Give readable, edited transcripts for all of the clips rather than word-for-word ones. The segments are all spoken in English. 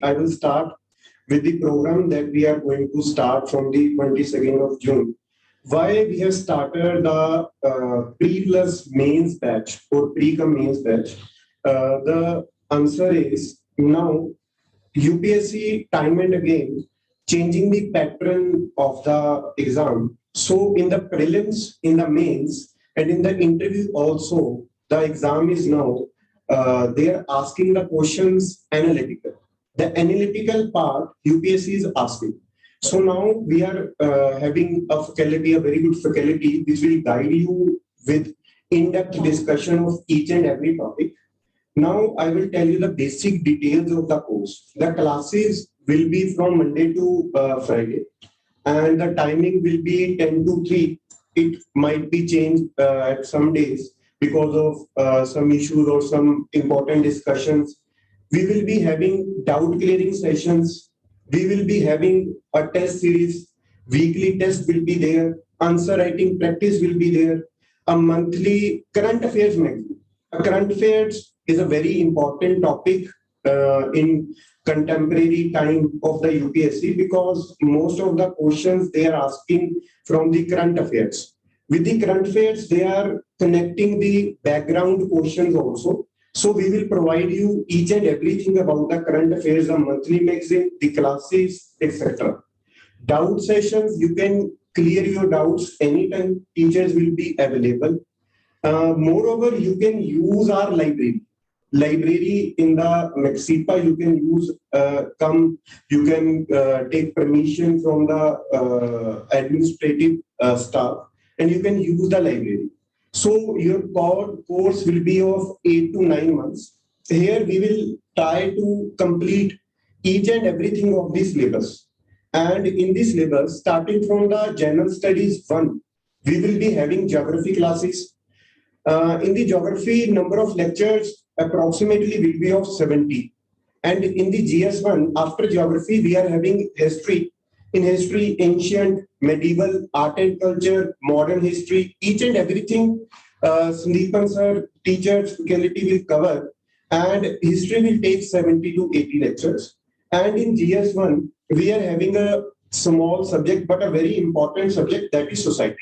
I will start with the program that we are going to start from the 22nd of June. Why we have started the pre plus mains batch or pre-com mains batch? The answer is now UPSC time and again changing the pattern of the exam. So in the prelims, in the mains, and in the interview also, the exam is now they are asking the questions analytical. The analytical part UPSC is asking. So now we are having a faculty, a very good faculty, which will guide you with in-depth discussion of each and every topic. Now I will tell you the basic details of the course. The classes will be from Monday to Friday, and the timing will be 10 to 3. It might be changed at some days because of some issues or some important discussions. We will be having doubt clearing sessions. We will be having a test series. Weekly test will be there. Answer writing practice will be there. A monthly current affairs magazine. A current affairs is a very important topic in contemporary time of the UPSC because most of the questions they are asking from the current affairs. With the current affairs, they are connecting the background questions also. So we will provide you each and everything about the current affairs, the monthly magazine, the classes, etc. Doubt sessions, you can clear your doubts anytime. Teachers will be available. Moreover, you can use our library. Library in the Mexipa, you can use, you can take permission from the administrative staff and you can use the library. So your course will be of 8 to 9 months. Here we will try to complete each and everything of this syllabus. And in this syllabus, starting from the General Studies 1, we will be having geography classes. In the geography, number of lectures approximately will be of 70. And in the GS1, after geography, we are having history. In history, ancient, medieval, art and culture, modern history, each and everything Sandeepan sir, teachers, faculty will cover. And history will take 70 to 80 lectures. And in GS1, we are having a small subject, but a very important subject, that is society.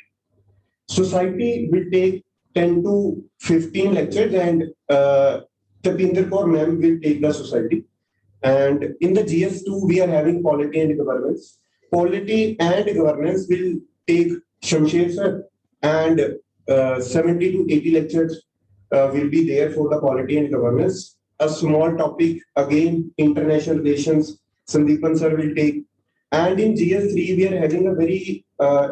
Society will take 10 to 15 lectures and Tapinder Kaur ma'am will take the society. And in the GS2, we are having polity and governance. Polity and governance will take Shamsher sir and 70 to 80 lectures will be there for the polity and governance. A small topic, again, international relations, Sandeepan sir will take. And in GS3, we are having a very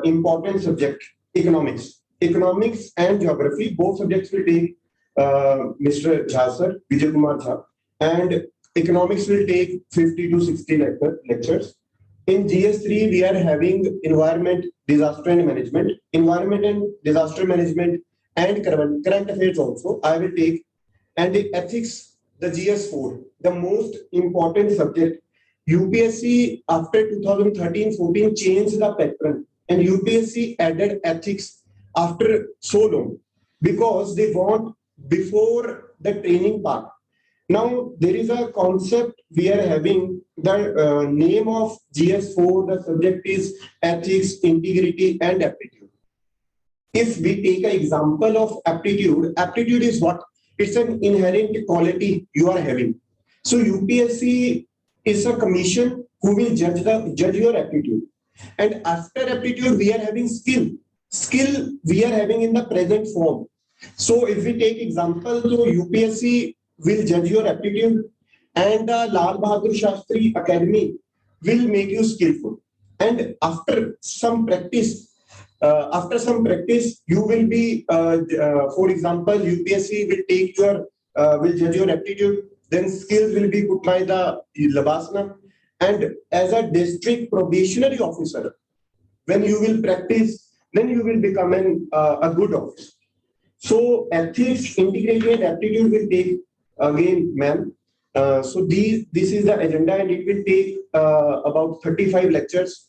important subject, economics. Economics and geography, both subjects will take Mr. Jha sir, Vijay Kumar Jha, and economics will take 50 to 60 lectures. In GS3, we are having environment, disaster and management, environment and disaster management, and current affairs also. I will take, and the ethics, the GS4, the most important subject. UPSC after 2013-14 changed the pattern, and UPSC added ethics after so long because they want before the training part. Now there is a concept we are having. The name of GS4, the subject is ethics, integrity, and aptitude. If we take an example of aptitude, aptitude is what? It's an inherent quality you are having. So UPSC is a commission who will judge your aptitude. And after aptitude, we are having skill. Skill we are having in the present form. So if we take example, so UPSC will judge your aptitude and the Lal Bahadur Shastri Academy will make you skillful. And after some practice, you will be, for example, UPSC will take your, will judge your aptitude, then skills will be put by the Labasana. And as a district probationary officer, when you will practice, then you will become a good officer. So ethics, integrity, and aptitude will take again, ma'am. So this is the agenda, and it will take about 35 lectures.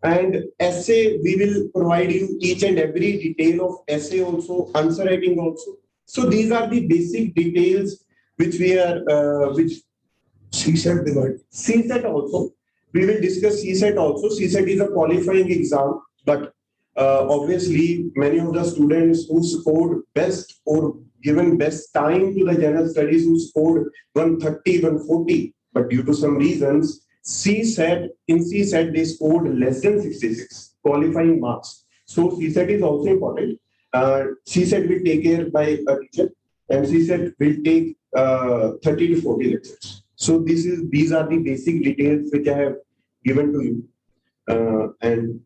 And essay, we will provide you each and every detail of essay also, answer writing also. So these are the basic details which we are, which CSET divided. CSET also. We will discuss CSET also. CSET is a qualifying exam, but obviously many of the students who scored best or given best time to the general studies who scored 130, 140, but due to some reasons, in CSET they scored less than 66 qualifying marks. So CSET is also important. CSET will take care by a teacher, and CSET will take 30 to 40 lectures. So these are the basic details which I have given to you. And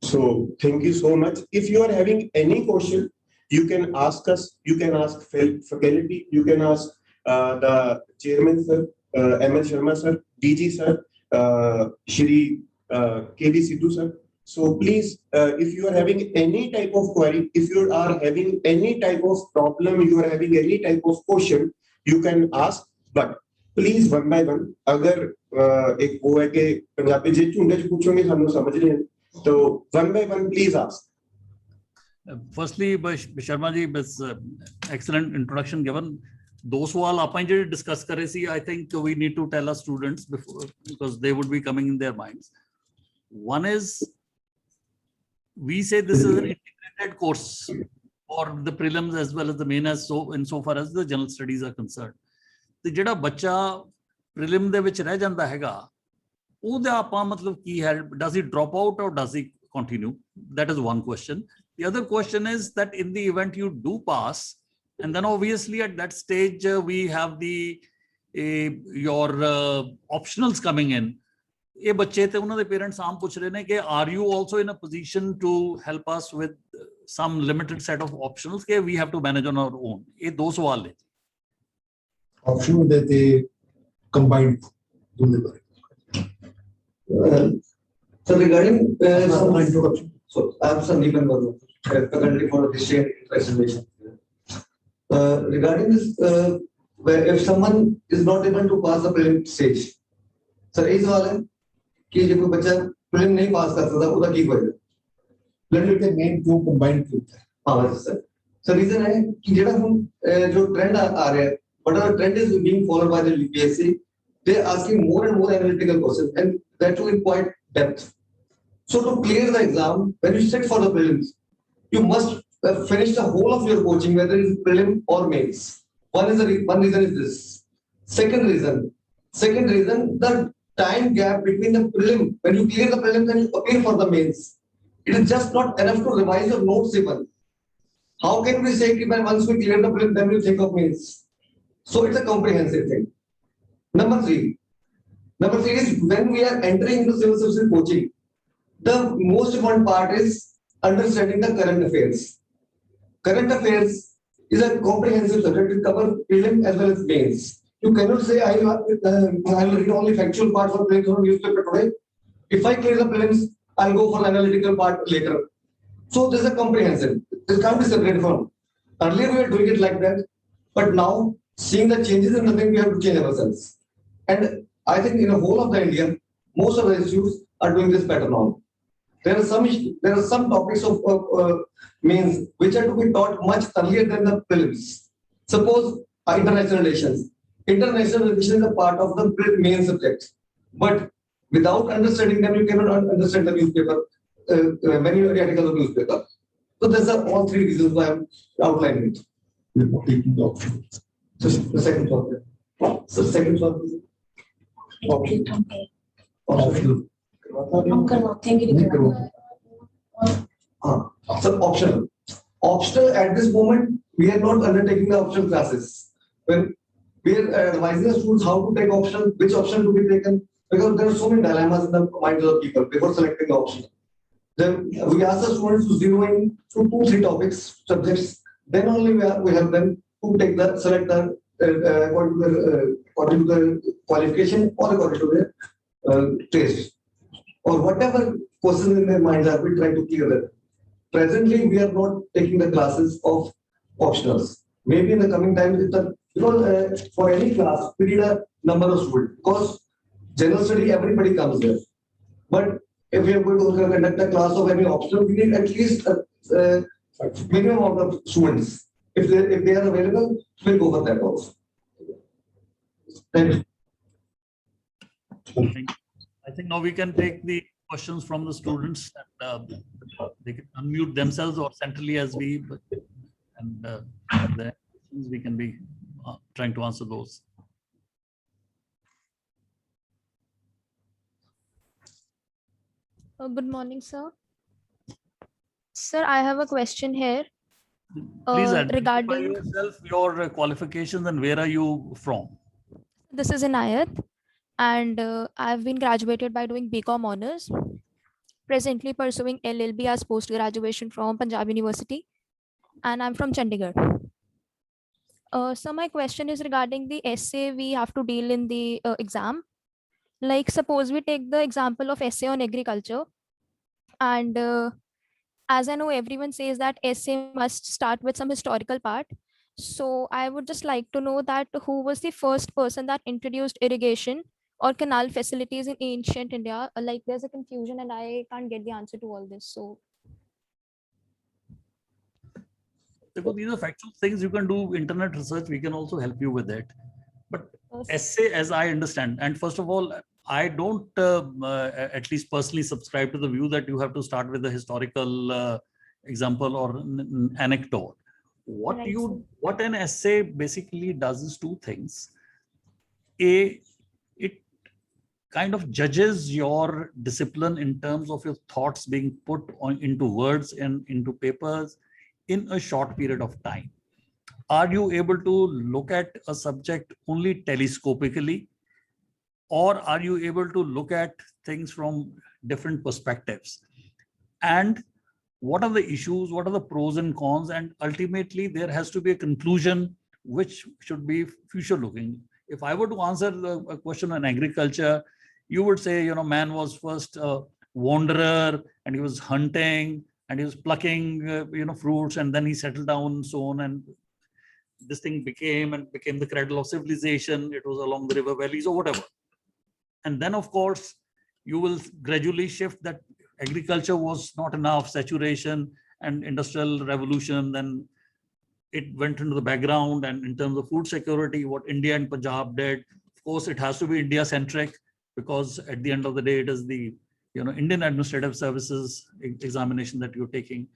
so thank you so much. If you are having any question, you can ask us, you can ask faculty, you can ask the chairman sir, ML Sharma sir, DG sir, Shri KV Sidhu sir. So please, if you are having any type of query, if you are having any type of problem, you are having any type of question, you can ask. But please one by one, अगर एक वो है कि पंजाबी जे झुंडे च पूछोगे सानू समझ नहीं है तो one by one please ask. Firstly, Sharma ji, excellent introduction given. दो सवाल ਆਪਾਂ ਜਿਹੜੇ डिस्कस ਕਰ ਰਹੇ ਸੀ, I think we need to tell our students before, because they would be coming in their minds. One is, we say this is an integrated course for the prelims as well as the main, as so insofar as the general studies are concerned. ਤੇ ਜਿਹੜਾ ਬੱਚਾ ਪ੍ਰੀਲਿਮ ਦੇ ਵਿੱਚ ਰਹਿ ਜਾਂਦਾ ਹੈਗਾ, ਉਹਦਾ ਆਪਾਂ ਮਤਲਬ ਕੀ ਹੈ, does he drop out or does he continue? That is one question. The other question is that in the event you do pass, and then obviously at that stage we have your optionals coming in. ਇਹ ਬੱਚੇ ਤੇ ਉਹਨਾਂ ਦੇ parents ਆਮ ਪੁੱਛ ਰਹੇ ਨੇ ਕਿ are you also in a position to help us with some limited set of optionals ਕਿ we have to manage on our own? ਇਹ ਦੋ ਸਵਾਲ ਨੇ. Optional that they combined deliver. So regarding some introduction, so I'm Sandeep and faculty for history and presentation. Regarding this, if someone is not able to pass the prelim stage, sir, इस सवाल है कि जो कोई बच्चा prelim नहीं पास कर सकता, उसका क्या होगा? Let me name two combined group. हाँ सर. So reason है कि जेड़ा हम जो trend आ रहा है, whatever trend is being followed by the UPSC, they are asking more and more analytical questions, and that too in quite depth. So to clear the exam, when you sit for the prelims, you must finish the whole of your coaching, whether it is prelim or mains. One reason is this. Second reason, the time gap between the prelim, when you clear the prelim, then you appear for the mains. It is just not enough to revise your notes even. How can we say that once we clear the prelim, then we think of mains? So it's a comprehensive thing. Number three is when we are entering into civil service coaching, the most important part is understanding the current affairs. Current affairs is a comprehensive subject. It covers prelim as well as mains. You cannot say I will read only factual parts of prelims from newspaper today. If I clear the prelims, I'll go for analytical part later. So this is a comprehensive. This can't be separated from. Earlier we were doing it like that, but now, seeing the changes in the thing, we have to change ourselves. And I think in the whole of the India, most of the institutes are doing this better now. There are some topics of mains which are to be taught much earlier than the prelims. Suppose international relations. International relations is a part of the main subject. But without understanding them, you cannot understand the newspaper, many articles of newspaper. So these are all three reasons why I'm outlining it. We're not taking the options. So the second one. So second one. Optional. So optional. Optional at this moment, we are not undertaking the optional classes. When we are advising the students how to take optional, which option to be taken, because there are so many dilemmas in the minds of people before selecting the option. Then we ask the students to zero in to 2-3 topics, subjects. Then only we help them to select the according to the qualification or according to their taste, or whatever questions in their minds are, we try to clear that. Presently, we are not taking the classes of optionals. Maybe in the coming time, for any class, we need a number of students, because general study, everybody comes there. But if we are going to conduct a class of any optional, we need at least a minimum amount of students. If they are available, we'll go for that also. Thank you. I think now we can take the questions from the students, and they can unmute themselves or centrally as we, and the questions we can be trying to answer those. Good morning, sir. Sir, I have a question here. Please identify regarding yourself, your qualifications, and where are you from? this is Inayat, and I've been graduated by doing BCom honors. Presently pursuing LLB as post graduation from Punjab University, and I'm from Chandigarh. So my question is regarding the essay we have to deal in the exam. Like suppose we take the example of essay on agriculture, and as I know, everyone says that essay must start with some historical part. So I would just like to know that who was the first person that introduced irrigation or canal facilities in ancient India? Like there's a confusion and I can't get the answer to all this. So Because these are factual things, you can do internet research, we can also help you with it. But essay, as I understand, and first of all, I don't at least personally subscribe to the view that you have to start with a historical example or an anecdote. What Right, sir. what an essay basically does is two things. A, it kind of judges your discipline in terms of your thoughts being put on into words and into papers in a short period of time. Are you able to look at a subject only telescopically, or are you able to look at things from different perspectives? And what are the issues, what are the pros and cons, and ultimately there has to be a conclusion which should be future looking. If I were to answer a question on agriculture, you would say, you know, man was first a wanderer and he was hunting and he was plucking, you know, fruits, and then he settled down and so on, and this thing became the cradle of civilization. It was along the river valleys or whatever. And then of course, you will gradually shift that agriculture was not enough, saturation and industrial revolution, then it went into the background. And in terms of food security, what India and Punjab did, of course, it has to be India centric, because at the end of the day, it is the, you know, Indian Administrative Services examination that you're taking.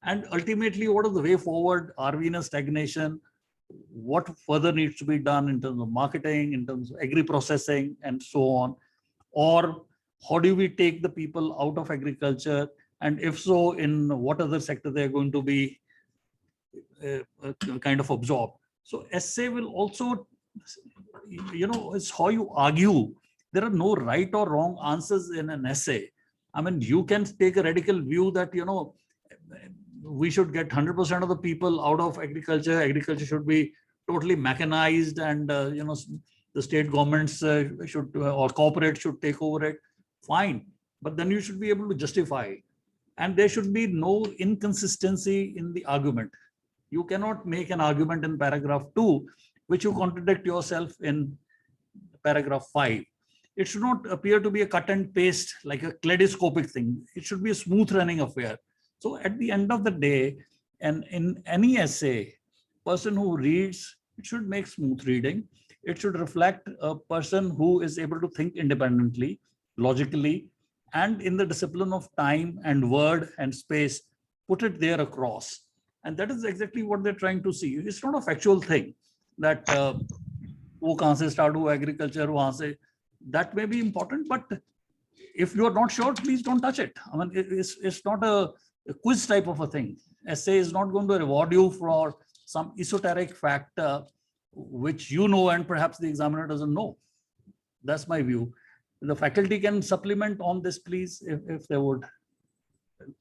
And ultimately, what is the way forward? Are we in a stagnation? What further needs to be done in terms of marketing, in terms of agri-processing and so on? Or how do we take the people out of agriculture? And if so, in what other sector they're going to be kind of absorbed? So essay will also, you know, it's how you argue. There are no right or wrong answers in an essay. I mean, you can take a radical view that, you know, we should get 100% of the people out of agriculture. Agriculture should be totally mechanized, and you know, the state governments should or corporate should take over it. Fine, but then you should be able to justify, and there should be no inconsistency in the argument. You cannot make an argument in paragraph 2 which you contradict yourself in paragraph 5. It should not appear to be a cut and paste like a kaleidoscopic thing. It should be a smooth running affair. So at the end of the day, and in any essay, person who reads, it should make smooth reading. It should reflect a person who is able to think independently, logically, and in the discipline of time and word and space, put it there across. And that is exactly what they're trying to see. It's not a factual thing that wo kahan se start hua agriculture, wahan se. That may be important, but if you're not sure, please don't touch it. I mean, it's not a quiz type of a thing. Essay is not going to reward you for some esoteric fact which you know and perhaps the examiner doesn't know. That's my view. The faculty can supplement on this, please, if they would.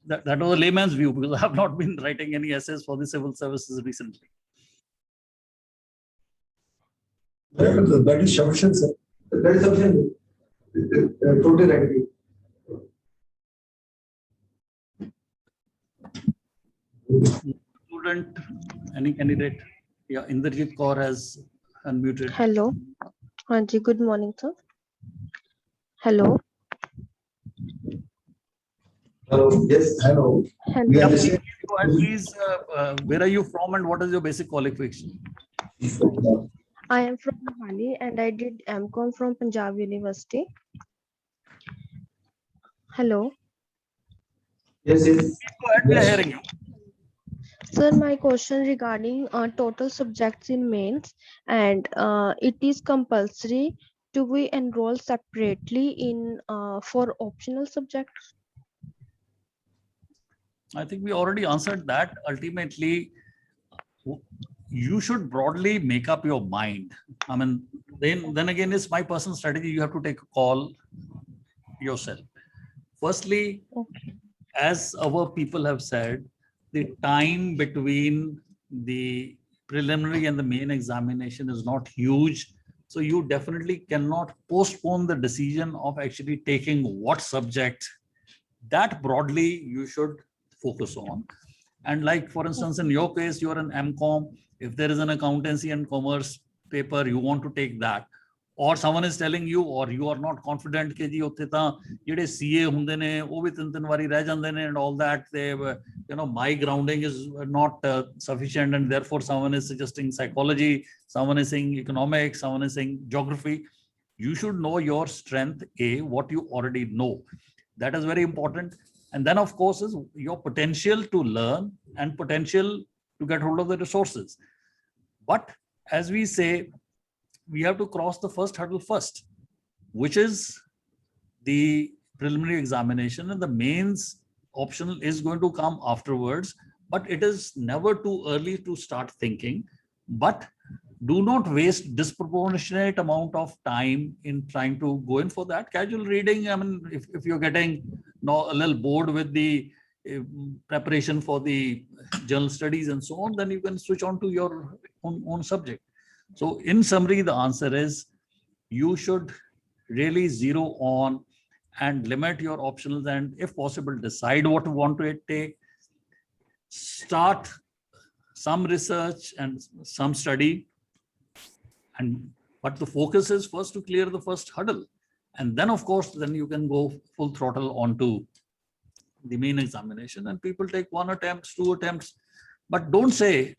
That was a layman's view, because I have not been writing any essays for the civil services recently. That is sufficient, sir. That is sufficient. Totally right. Student, any candidate? Yeah, Indrajit Kaur has unmuted. Hello. Hanji, good morning, sir. Hello. Hello. Yes. Hello. Hello. We Yeah, are please, listening. go ahead, please, where are you from and what is your basic qualification? I am from Mohali and I did MCom from Punjab University. Hello. Yes, yes. Go ahead, we are hearing you. Sir, my question regarding total subjects in mains, and it is compulsory to be enrolled separately in for optional subjects. I think we already answered that. Ultimately, you should broadly make up your mind. I mean, then again, it's my personal strategy. You have to take a call yourself. Firstly, Okay. as our people have said, the time between the preliminary and the main examination is not huge. So you definitely cannot postpone the decision of actually taking what subject. That broadly you should focus on. And like, for instance, in your case, you're an MCOM. If there is an accountancy and commerce paper, you want to take that. Or someone is telling you, or you are not confident कि जी उत्थे तां ਜਿਹੜੇ CA ਹੁੰਦੇ ਨੇ ਉਹ ਵੀ ਤਿੰਨ ਵਾਰੀ ਰਹਿ ਜਾਂਦੇ ਨੇ and all that. They, my grounding is not sufficient, and therefore someone is suggesting psychology, someone is saying economics, someone is saying geography. You should know your strength, what you already know. That is very important. And then, of course, is your potential to learn and potential to get hold of the resources. But as we say, we have to cross the first hurdle first, which is the preliminary examination, and the mains optional is going to come afterwards. But it is never too early to start thinking. But do not waste disproportionate amount of time in trying to go in for that. Casual reading, I mean, if you're getting a little bored with the preparation for the journal studies and so on, then you can switch on to your own subject. So in summary, the answer is you should really zero on and limit your options, and if possible, decide what you want to take. Start some research and some study. But the focus is first to clear the first hurdle. And then, of course, then you can go full throttle onto the main examination, and people take 1 attempt, 2 attempts. But don't say,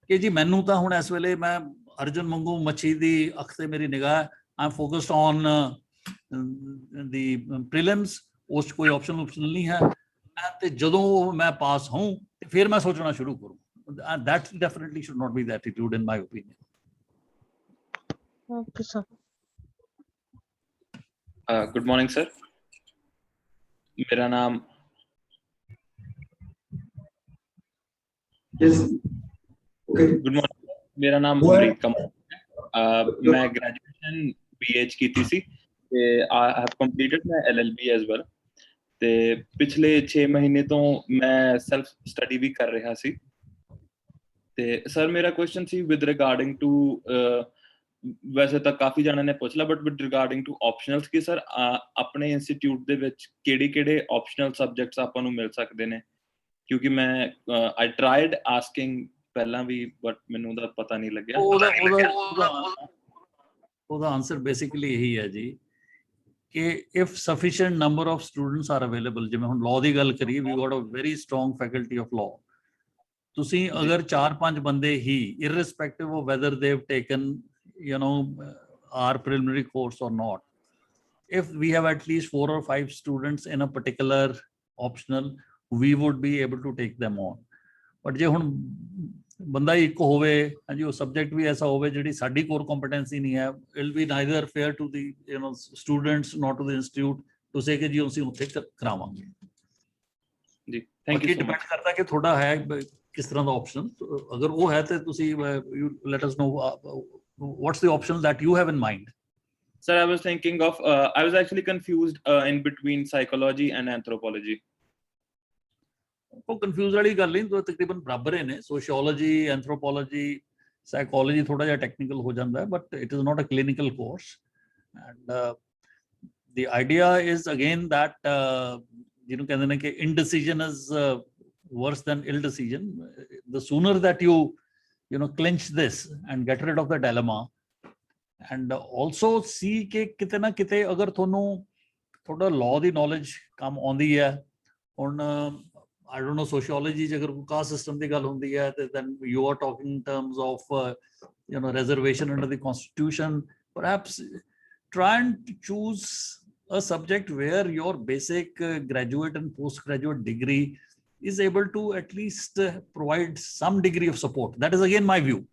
कि जी मैनू तां हुण इस वेले मैं अर्जुन मंगू मच्छी दी अख ते मेरी निगाह, I'm focused on the prelims, उस कोई optional नहीं है, ते जदों मैं पास हूं ते फिर मैं सोचना शुरू करूं. That definitely should not be the attitude, in my opinion. Okay, sir. Good morning, sir. मेरा नाम Yes. Okay. Good morning. मेरा नाम अमरीक कमल है. मैं graduation BH ਕੀਤੀ ਸੀ ਤੇ I have completed my LLB as well. ਤੇ ਪਿਛਲੇ 6 ਮਹੀਨੇ ਤੋਂ ਮੈਂ self study ਵੀ ਕਰ ਰਿਹਾ ਸੀ. ਤੇ ਸਰ ਮੇਰਾ question C with regarding to ਵੈਸੇ ਤਾਂ ਕਾਫੀ ਜਣਾਂ ਨੇ ਪੁੱਛ ਲਿਆ, but with regarding to optionals ਕਿ ਸਰ ਆਪਣੇ ਇੰਸਟੀਚਿਊਟ ਦੇ ਵਿੱਚ ਕਿਹੜੇ optional subjects ਆਪਾਂ ਨੂੰ ਮਿਲ ਸਕਦੇ ਨੇ, ਕਿਉਂਕਿ ਮੈਂ I tried asking ਪਹਿਲਾਂ ਵੀ, but ਮੈਨੂੰ ਦਾ ਪਤਾ ਨਹੀਂ ਲੱਗਿਆ. ਉਹਦਾ ਆਨਸਰ ਬੇਸਿਕਲੀ ਇਹੀ ਹੈ ਜੀ ਕਿ if sufficient number of students are available, ਜਿਵੇਂ ਹੁਣ law ਦੀ ਗੱਲ ਕਰੀਏ, we got a very strong faculty of law. ਤੁਸੀਂ ਅਗਰ 4-5 ਬੰਦੇ ਹੀ, irrespective of whether they've taken our preliminary course or not, if we have at least 4 or 5 students in a particular optional, we would be able to take them on. But ਜੇ ਹੁਣ ਬੰਦਾ ਇੱਕ ਹੋਵੇ, ਹਾਂਜੀ, ਉਹ ਸਬਜੈਕਟ ਵੀ ਐਸਾ ਹੋਵੇ ਜਿਹੜੀ ਸਾਡੀ ਕੋਰ ਕੰਪੀਟੈਂਸੀ ਨਹੀਂ ਹੈ, it will be neither fair to the students nor to the institute to say ਕਿ ਜੀ ਅਸੀਂ ਉੱਥੇ ਕਰਾਵਾਂਗੇ. ਜੀ, thank you so much. Depend ਕਰਦਾ ਕਿ ਤੁਹਾਡਾ ਹੈ ਕਿਸ ਤਰ੍ਹਾਂ ਦਾ ਆਪਸ਼ਨ. ਅਗਰ ਉਹ ਹੈ ਤੇ ਤੁਸੀਂ let us know what's the option that you have in mind. Sir, I was thinking of I was actually confused in between psychology and anthropology. ਉਹ ਕਨਫਿਊਜ਼ ਵਾਲੀ ਗੱਲ ਨਹੀਂ, ਤਕਰੀਬਨ ਬਰਾਬਰ ਹੀ ਨੇ. ਸੋਸ਼ੀਓਲੋਜੀ, ਐਂਥਰੋਪੋਲੋਜੀ, ਸਾਈਕੋਲੋਜੀ ਥੋੜਾ ਜਿਹਾ ਟੈਕਨੀਕਲ ਹੋ ਜਾਂਦਾ ਹੈ, but it is not a clinical course. And the idea is again that ਜਿਹਨੂੰ ਕਹਿੰਦੇ ਨੇ ਕਿ indecision is worse than ill decision. The sooner that you clinch this and get rid of the dilemma, and also see ਕਿ ਕਿਤੇ ਨਾ ਕਿਤੇ ਅਗਰ ਤੁਹਾਨੂੰ ਥੋੜਾ law ਦੀ knowledge ਕੰਮ ਆਉਂਦੀ ਹੈ, ਹੁਣ I don't know, sociology ਜੇ ਅਗਰ ਕਾਸਟ ਸਿਸਟਮ ਦੀ ਗੱਲ ਹੁੰਦੀ ਹੈ, then you are talking in terms of reservation under the constitution. Perhaps try and choose a subject where your basic graduate and postgraduate degree is able to at least provide some degree of support. That is again my view.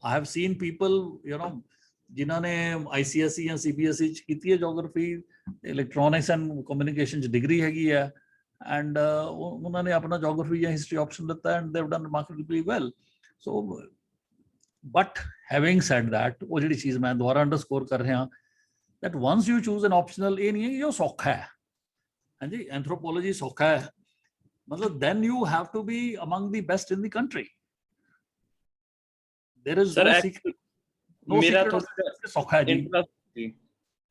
I have seen people, जिन्हों ने ICSE या CBSE की है geography, electronics and communication degree हैगी है, and उन्होंने अपना geography या history option लेता है, and they've done remarkably well. So, but having said that, वो ਜਿਹੜੀ चीज मैं दोबारा underscore कर रहा हूँ, that once you choose an optional, ये नहीं है ये सौखा है, हाँ जी, anthropology सौखा है, मतलब then you have to be among the best in the country. There is no secret. No secret of सौखा है जी.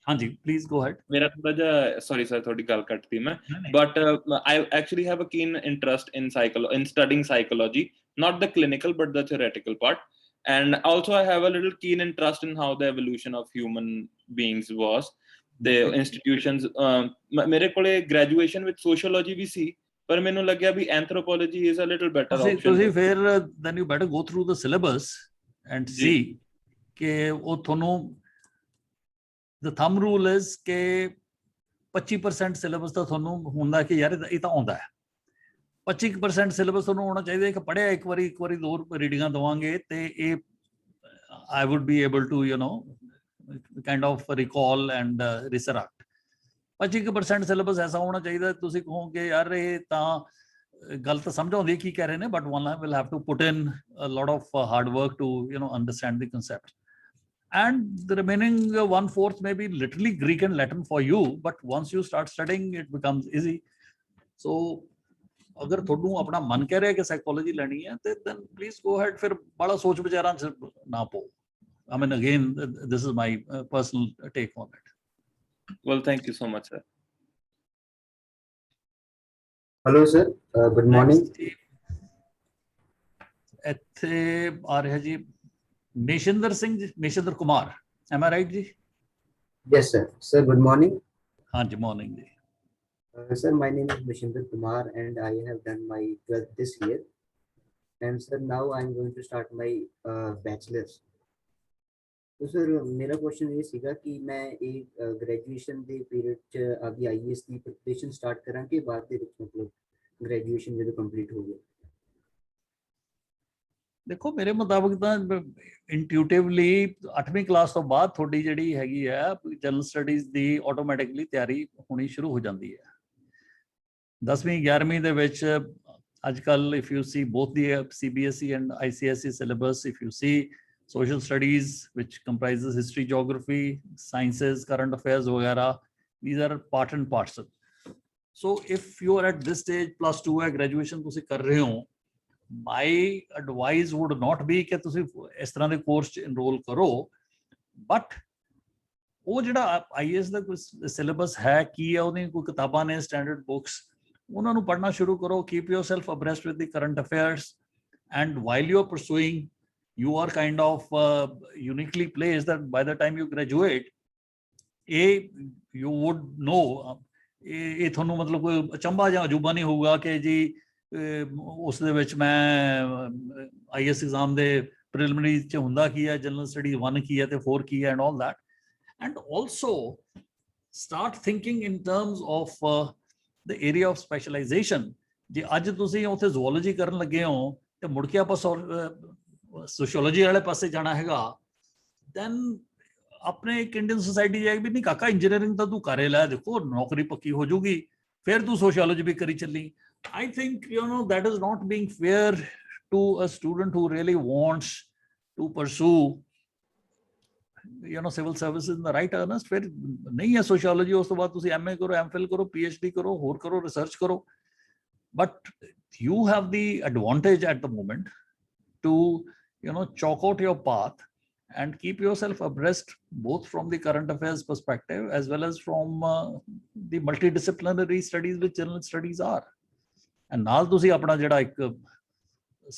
हाँ जी, please go ahead. मेरा थोड़ा जा, sorry sir, थोड़ी गाल कटती मैं, but I actually have a keen interest in studying psychology, not the clinical but the theoretical part, and also I have a little keen interest in how the evolution of human beings was. The institutions, मेरे कोले graduation with sociology भी सी, पर मैंने लगा भी anthropology is a little better option. So फिर then you better go through the syllabus and see कि वो थोनों, the thumb rule is कि 25% syllabus तो थोनों होना है कि यार ये तो आंदा है, 25% syllabus थोनों होना चाहिए कि पढ़े एक बारी दो रीडिंगां दवांगे ते ये I would be able to kind of recall and resurrect. 25% syllabus ऐसा होना चाहिए तुसी कहो कि यार ये ता गलत समझाਉਂਦੇ ਕੀ ਕਹਿ ਰਹੇ ਨੇ, but one will have to put in a lot of hard work to understand the concept. And the remaining 1/4 may be literally Greek and Latin for you, but once you start studying, it becomes easy. So, अगर थोड़ू अपना मन कह रहा है कि psychology लेनी है, then please go ahead. फिर बड़ा सोच विचारां ना पो. I mean, again, this is my personal take on it. Well, thank you so much, sir. Hello, sir. Good morning. ਇੱਥੇ ਆ ਰਿਹਾ ਜੀ Meshinder Singh, Meshinder Kumar. Am I right, ji? Yes, sir. Sir, good morning. हाँ जी, morning ji. Sir, my name is Meshinder Kumar and I have done my 12th this year. And sir, now I'm going to start my bachelor's. तो sir मेरा question ये सीगा कि मैं एक graduation ਦੇ period ਚ ਆਪਦੀ IAS ਦੀ ਪ੍ਰੀਪਰੇਸ਼ਨ ਸਟਾਰਟ ਕਰਾਂ ਕਿ ਬਾਅਦ ਦੇ ਵਿੱਚ ਮਤਲਬ ਗ੍ਰੈਜੂਏਸ਼ਨ ਜਦੋਂ ਕੰਪਲੀਟ ਹੋ ਗਿਆ? ਦੇਖੋ ਮੇਰੇ ਮੁਤਾਬਕ ਤਾਂ ਇੰਟੂਟਿਵਲੀ 8ਵੀਂ ਕਲਾਸ ਤੋਂ ਬਾਅਦ ਤੁਹਾਡੀ ਜਿਹੜੀ ਹੈਗੀ ਹੈ ਜਨਰਲ ਸਟੱਡੀਜ਼ ਦੀ ਆਟੋਮੈਟਿਕਲੀ ਤਿਆਰੀ ਹੋਣੀ ਸ਼ੁਰੂ ਹੋ ਜਾਂਦੀ ਹੈ। 10ਵੀਂ 11ਵੀਂ ਦੇ ਵਿੱਚ ਅੱਜ ਕੱਲ if you C both the CBSE and ICSE syllabus, if you see social studies which comprises history, geography, sciences, current affairs वगैरह, these are part and parcel. So if you are at this stage +2 है graduation ਤੁਸੀਂ ਕਰ ਰਹੇ ਹੋ, my advice would not be कि ਤੁਸੀਂ ਇਸ ਤਰ੍ਹਾਂ ਦੇ ਕੋਰਸ ਚ enroll ਕਰੋ, but ਉਹ ਜਿਹੜਾ IAS ਦਾ ਕੋਈ syllabus ਹੈ ਕੀ ਹੈ, ਉਹਦੀਆਂ ਕੋਈ ਕਿਤਾਬਾਂ ਨੇ standard books, ਉਹਨਾਂ ਨੂੰ ਪੜ੍ਹਨਾ ਸ਼ੁਰੂ ਕਰੋ. Keep yourself abreast with the current affairs, and while you are pursuing, you are kind of uniquely placed that by the time you graduate, you would know, ਇਹ ਤੁਹਾਨੂੰ ਮਤਲਬ ਕੋਈ ਅਚੰਭਾ ਜਾਂ ਅਜੂਬਾ ਨਹੀਂ ਹੋਊਗਾ ਕਿ ਜੀ ਉਸ ਦੇ ਵਿੱਚ ਮੈਂ IAS ਐਗਜ਼ਾਮ ਦੇ ਪ੍ਰੀਲਿਮਿਨਰੀ ਚ ਹੁੰਦਾ ਕੀ ਹੈ, ਜਨਰਲ ਸਟੱਡੀ 1 ਕੀ ਹੈ ਤੇ 4 ਕੀ ਹੈ, and all that. And also start thinking in terms of the area of specialization. ਜੇ ਅੱਜ ਤੁਸੀਂ ਉੱਥੇ ਜ਼ੂਓਲੋਜੀ ਕਰਨ ਲੱਗੇ ਹੋ ਤੇ ਮੁੜ ਕੇ ਆਪਾਂ ਸੋਸ਼ੀਓਲੋਜੀ ਵਾਲੇ ਪਾਸੇ ਜਾਣਾ ਹੈਗਾ, then ਆਪਣੇ ਇੱਕ ਇੰਡੀਅਨ ਸੋਸਾਇਟੀ ਜਾਏਗੀ ਵੀ ਨਹੀਂ ਕਾਕਾ ਇੰਜੀਨੀਅਰਿੰਗ ਤਾਂ ਤੂੰ ਕਰੇ ਲੈ, ਦੇਖੋ ਨੌਕਰੀ ਪੱਕੀ ਹੋ ਜਾਊਗੀ, ਫਿਰ ਤੂੰ ਸੋਸ਼ੀਓਲੋਜੀ ਵੀ ਕਰੀ ਚੱਲੀ. I think that is not being fair to a student who really wants to pursue civil services in the right earnest. ਫਿਰ ਨਹੀਂ ਹੈ ਸੋਸ਼ੀਓਲੋਜੀ, ਉਸ ਤੋਂ ਬਾਅਦ ਤੁਸੀਂ MA ਕਰੋ, MPhil ਕਰੋ, PhD ਕਰੋ, ਹੋਰ ਕਰੋ, ਰਿਸਰਚ ਕਰੋ. But you have the advantage at the moment to chalk out your path and keep yourself abreast both from the current affairs perspective as well as from the multidisciplinary studies which general studies are. And ਨਾਲ ਤੁਸੀਂ ਆਪਣਾ ਜਿਹੜਾ ਇੱਕ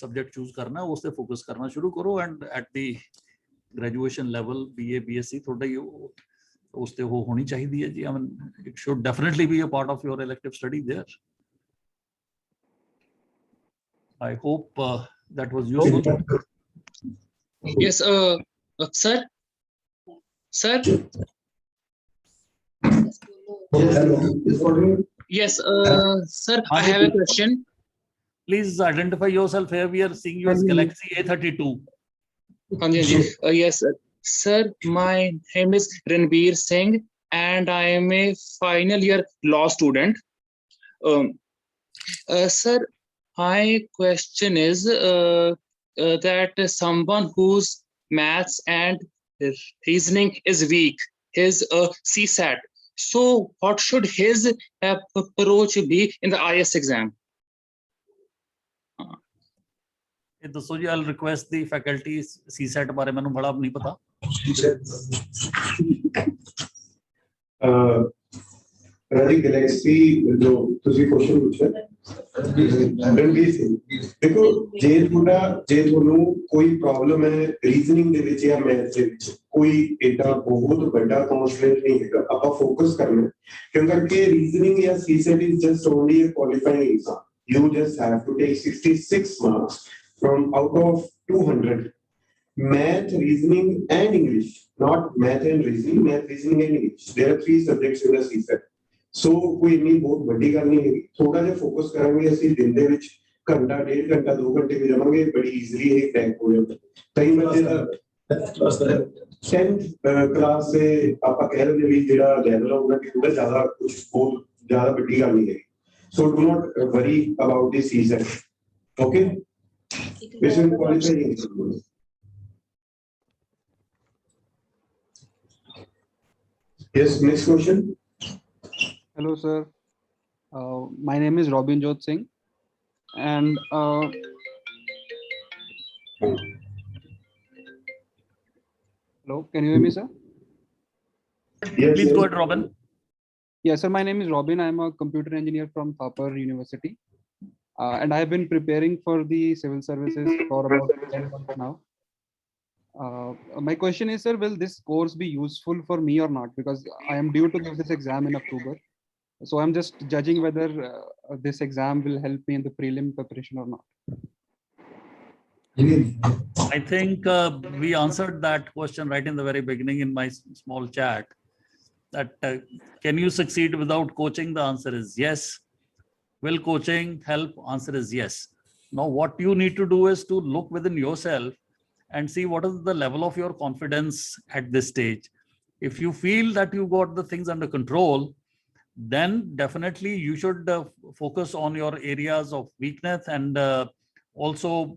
subject choose ਕਰਨਾ ਉਸ ਤੇ focus ਕਰਨਾ ਸ਼ੁਰੂ ਕਰੋ, and at the graduation level BA BSc ਤੁਹਾਡਾ ਉਸ ਤੇ ਉਹ ਹੋਣੀ ਚਾਹੀਦੀ ਹੈ ਜੀ. I mean, it should definitely be a part of your elective study there. I hope that was useful. Yes, sir. Hello. Is following. Yes, sir, I have a question. Please identify yourself here. We are seeing you as Galaxy A32. हाँ जी. Yes, sir. Sir, my name is Ranveer Singh, and I am a final year law student. Sir, my question is that someone whose maths and reasoning is weak, his CSAT. So, what should his approach be in the IS exam? ਇਹ ਦੱਸੋ ਜੀ, I'll request the faculty CSAT ਬਾਰੇ ਮੈਨੂੰ ਬੜਾ ਨਹੀਂ ਪਤਾ. ਰਾਜੀ Galaxy ਜੋ ਤੁਸੀਂ ਕੁਐਸਚਨ ਪੁੱਛਿਆ ਰਣਵੀਰ ਸਿੰਘ, ਦੇਖੋ ਜੇ ਤੁਹਾਨੂੰ ਕੋਈ ਪ੍ਰੋਬਲਮ ਹੈ ਰੀਜ਼ਨਿੰਗ ਦੇ ਵਿੱਚ ਜਾਂ ਮੈਥ ਦੇ ਵਿੱਚ, ਕੋਈ ਏਡਾ ਬਹੁਤ ਵੱਡਾ ਕੌਨਸਟੈਂਟ ਨਹੀਂ ਹੈਗਾ, ਆਪਾਂ ਫੋਕਸ ਕਰਨਾ ਕਿਉਂਕਿ ਰੀਜ਼ਨਿੰਗ ਜਾਂ CSAT is just only a qualifying exam. You just have to take 66 marks from out of 200. Math, reasoning and English, not math and reasoning, math, reasoning and English. There are 3 subjects in the CSAT. So ਕੋਈ ਇੰਨੀ ਬਹੁਤ ਵੱਡੀ ਗੱਲ ਨਹੀਂ ਹੈਗੀ, ਥੋੜਾ ਜਿਹਾ focus ਕਰਾਂਗੇ ਅਸੀਂ ਦਿਨ ਦੇ ਵਿੱਚ ਘੰਟਾ, 1.5 ਘੰਟਾ, 2 ਘੰਟੇ ਵੀ ਜਾਵਾਂਗੇ, ਬੜੀ ਈਜ਼ੀਲੀ ਇਹ ਕ੍ਰੈਕ ਹੋ ਜਾਂਦਾ. ਕਈ ਬੱਚੇ ਦਾ 10th ਕਲਾਸ से ਆਪਾਂ ਕਹਿ ਰਹੇ ਵੀ ਜਿਹੜਾ ਲੈਵਲ ਹੋਊਗਾ ਕਿ ਉਹਦਾ ਜ਼ਿਆਦਾ ਕੁਝ ਬਹੁਤ ਜ਼ਿਆਦਾ ਵੱਡੀ ਗੱਲ ਨਹੀਂ ਹੈਗੀ. So do not worry about the CSAT. Okay? This will qualify you. Yes, next question. Hello, sir. My name is Robin Jot Singh, and hello, can you hear me, sir? Yes, Please go ahead, Robin. Yes, sir. My name is Robin. I'm a computer engineer from Thapar University, and I have been preparing for the civil services for about 10 months now. My question is, sir, will this course be useful for me or not? Because I am due to give this exam in October. So I'm just judging whether this exam will help me in the prelim preparation or not. I think we answered that question right in the very beginning in my small chat. That can you succeed without coaching? The answer is yes. Will coaching help? Answer is yes. Now, what you need to do is to look within yourself and see what is the level of your confidence at this stage. If you feel that you got the things under control, then definitely you should focus on your areas of weakness and also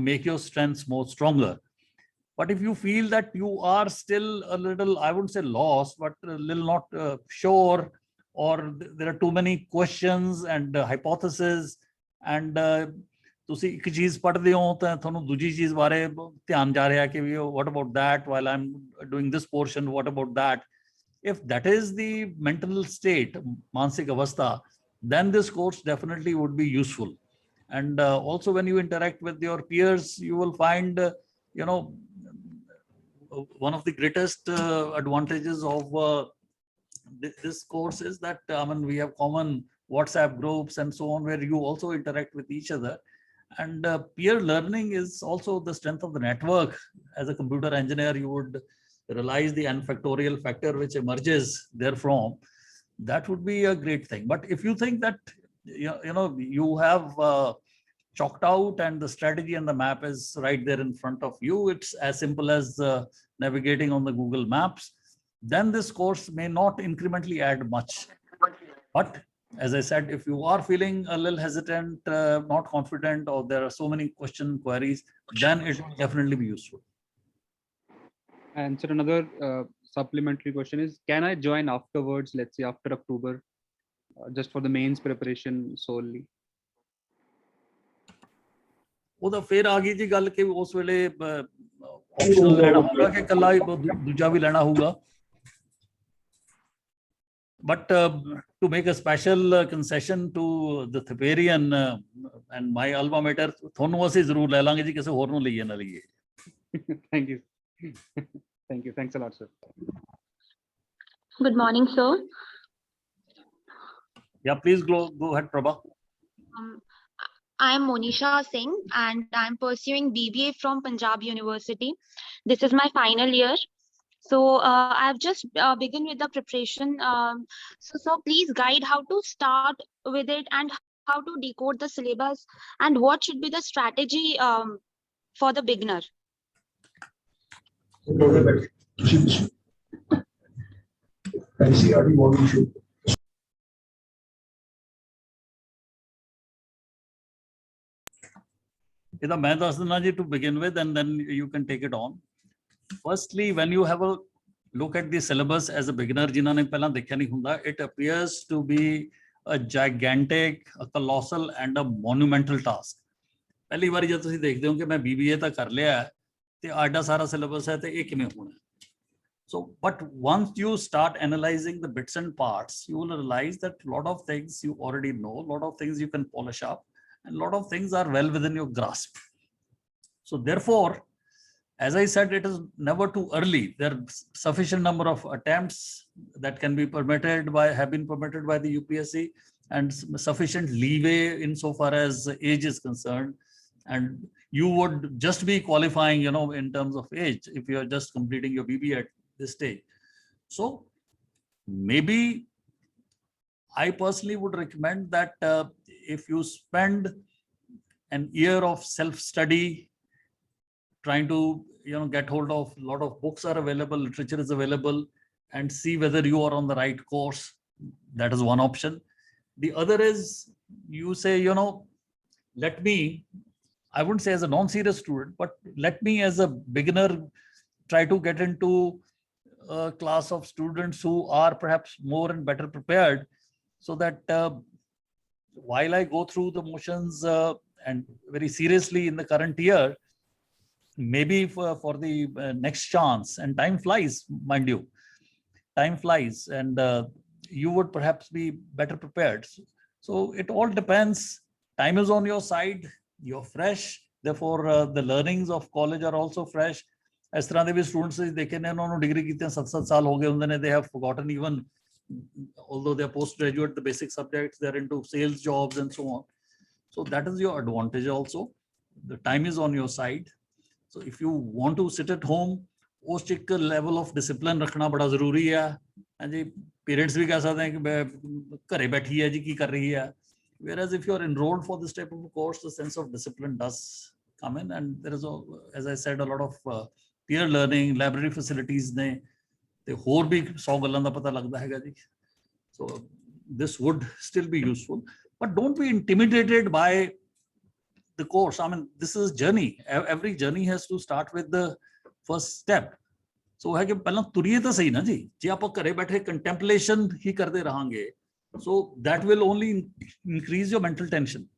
make your strengths more stronger. But if you feel that you are still a little, I wouldn't say lost, but a little not sure, or there are too many questions and hypotheses, and ਤੁਸੀਂ ਇੱਕ ਚੀਜ਼ ਪੜ੍ਹਦੇ ਹੋ ਤਾਂ ਤੁਹਾਨੂੰ ਦੂਜੀ ਚੀਜ਼ ਬਾਰੇ ਧਿਆਨ ਜਾ ਰਿਹਾ ਕਿ ਵੀ what about that while I'm doing this portion, what about that? If that is the mental state, mansik avastha, then this course definitely would be useful. And also when you interact with your peers, you will find, one of the greatest advantages of this course is that we have common WhatsApp groups and so on, where you also interact with each other. And peer learning is also the strength of the network. As a computer engineer, you would realize the n factorial factor which emerges therefrom. That would be a great thing. But if you think that you have chalked out and the strategy and the map is right there in front of you, it's as simple as navigating on the Google Maps, then this course may not incrementally add much. But as I said, if you are feeling a little hesitant, not confident, or there are so many queries, then it will definitely be useful. And sir, another supplementary question is, can I join afterwards, let's say after October, just for the mains preparation solely? ਉਹਦਾ ਫਿਰ ਆ ਗਈ ਜੀ ਗੱਲ ਕਿ ਉਸ ਵੇਲੇ optional ਲੈਣਾ ਹੋਊਗਾ ਕਿ ਇਕੱਲਾ ਦੂਜਾ ਵੀ ਲੈਣਾ ਹੋਊਗਾ. But to make a special concession to the Thaparian and my alma mater, ਤੁਹਾਨੂੰ ਅਸੀਂ ਜ਼ਰੂਰ ਲੈ ਲਾਂਗੇ ਜੀ, ਕਿਸੇ ਹੋਰ ਨੂੰ ਲਈਏ ਨਾ ਲਈਏ. Thank you. Thank you. Thanks a lot, sir. Good morning, sir. Yeah, please go ahead, Prabha. I am Monisha Singh and I am pursuing BBA from Punjab University. This is my final year. So I've just begun with the preparation. So please guide how to start with it and how to decode the syllabus and what should be the strategy for the beginner. NCERT what we should. ਇਹਦਾ ਮੈਂ ਦੱਸ ਦਿੰਦਾ ਜੀ to begin with and then you can take it on. Firstly, when you have a look at the syllabus as a beginner, ਜਿਨ੍ਹਾਂ ਨੇ ਪਹਿਲਾਂ ਦੇਖਿਆ ਨਹੀਂ ਹੁੰਦਾ, it appears to be a gigantic, a colossal and a monumental task. ਪਹਿਲੀ ਵਾਰੀ ਜਦ ਤੁਸੀਂ ਦੇਖਦੇ ਹੋ ਕਿ ਮੈਂ BBA ਤਾਂ ਕਰ ਲਿਆ ਤੇ ਆਡਾ ਸਾਰਾ syllabus ਹੈ ਤੇ ਇਹ ਕਿਵੇਂ ਹੋਣਾ. So, but once you start analyzing the bits and parts, you will realize that a lot of things you already know, a lot of things you can polish up, and a lot of things are well within your grasp. So therefore, as I said, it is never too early. There are sufficient number of attempts that can be permitted by, have been permitted by the UPSC, and sufficient leeway insofar as age is concerned. And you would just be qualifying, you know, in terms of age, if you are just completing your BBA at this stage. So maybe I personally would recommend that if you spend an year of self-study, trying to, you know, get hold of a lot of books are available, literature is available, and see whether you are on the right course. That is one option. The other is you say, you know, let me, I wouldn't say as a non-serious student, but let me as a beginner try to get into a class of students who are perhaps more and better prepared, so that while I go through the motions and very seriously in the current year, maybe for the next chance, and time flies, mind you, time flies, and you would perhaps be better prepared. So it all depends. Time is on your side, you're fresh, therefore the learnings of college are also fresh. ਇਸ ਤਰ੍ਹਾਂ ਦੇ ਵੀ students ਦੇਖੇ ਨੇ, ਉਹਨਾਂ ਨੂੰ degree ਕੀਤੇ 7-7 ਸਾਲ ਹੋ ਗਏ ਹੁੰਦੇ ਨੇ, they have forgotten even, although they are postgraduate, the basic subjects, they're into sales jobs and so on. So that is your advantage also. The time is on your side. So if you want to sit at home, ਉਸ 'ਚ ਇੱਕ level of discipline ਰੱਖਣਾ ਬੜਾ ਜ਼ਰੂਰੀ ਹੈ. ਹਾਂਜੀ, parents ਵੀ ਕਹਿ ਸਕਦੇ ਹੈ ਕਿ ਘਰੇ ਬੈਠੀ ਹੈ ਜੀ, ਕੀ ਕਰ ਰਹੀ ਹੈ. Whereas if you are enrolled for this type of a course, the sense of discipline does come in, and there is, as I said, a lot of peer learning, library facilities ਨੇ, ਤੇ ਹੋਰ ਵੀ 100 ਗੱਲਾਂ ਦਾ ਪਤਾ ਲੱਗਦਾ ਹੈਗਾ ਜੀ. So this would still be useful, but don't be intimidated by the course. I mean, this is journey. Every journey has to start with the first step. So ਹੈ ਕਿ ਪਹਿਲਾਂ ਤੁਰੀਏ ਤਾਂ ਸਹੀ ਨਾ ਜੀ. ਜੇ ਆਪਾਂ ਘਰੇ ਬੈਠੇ contemplation ਹੀ ਕਰਦੇ ਰਹਾਂਗੇ, so that will only increase your mental tension.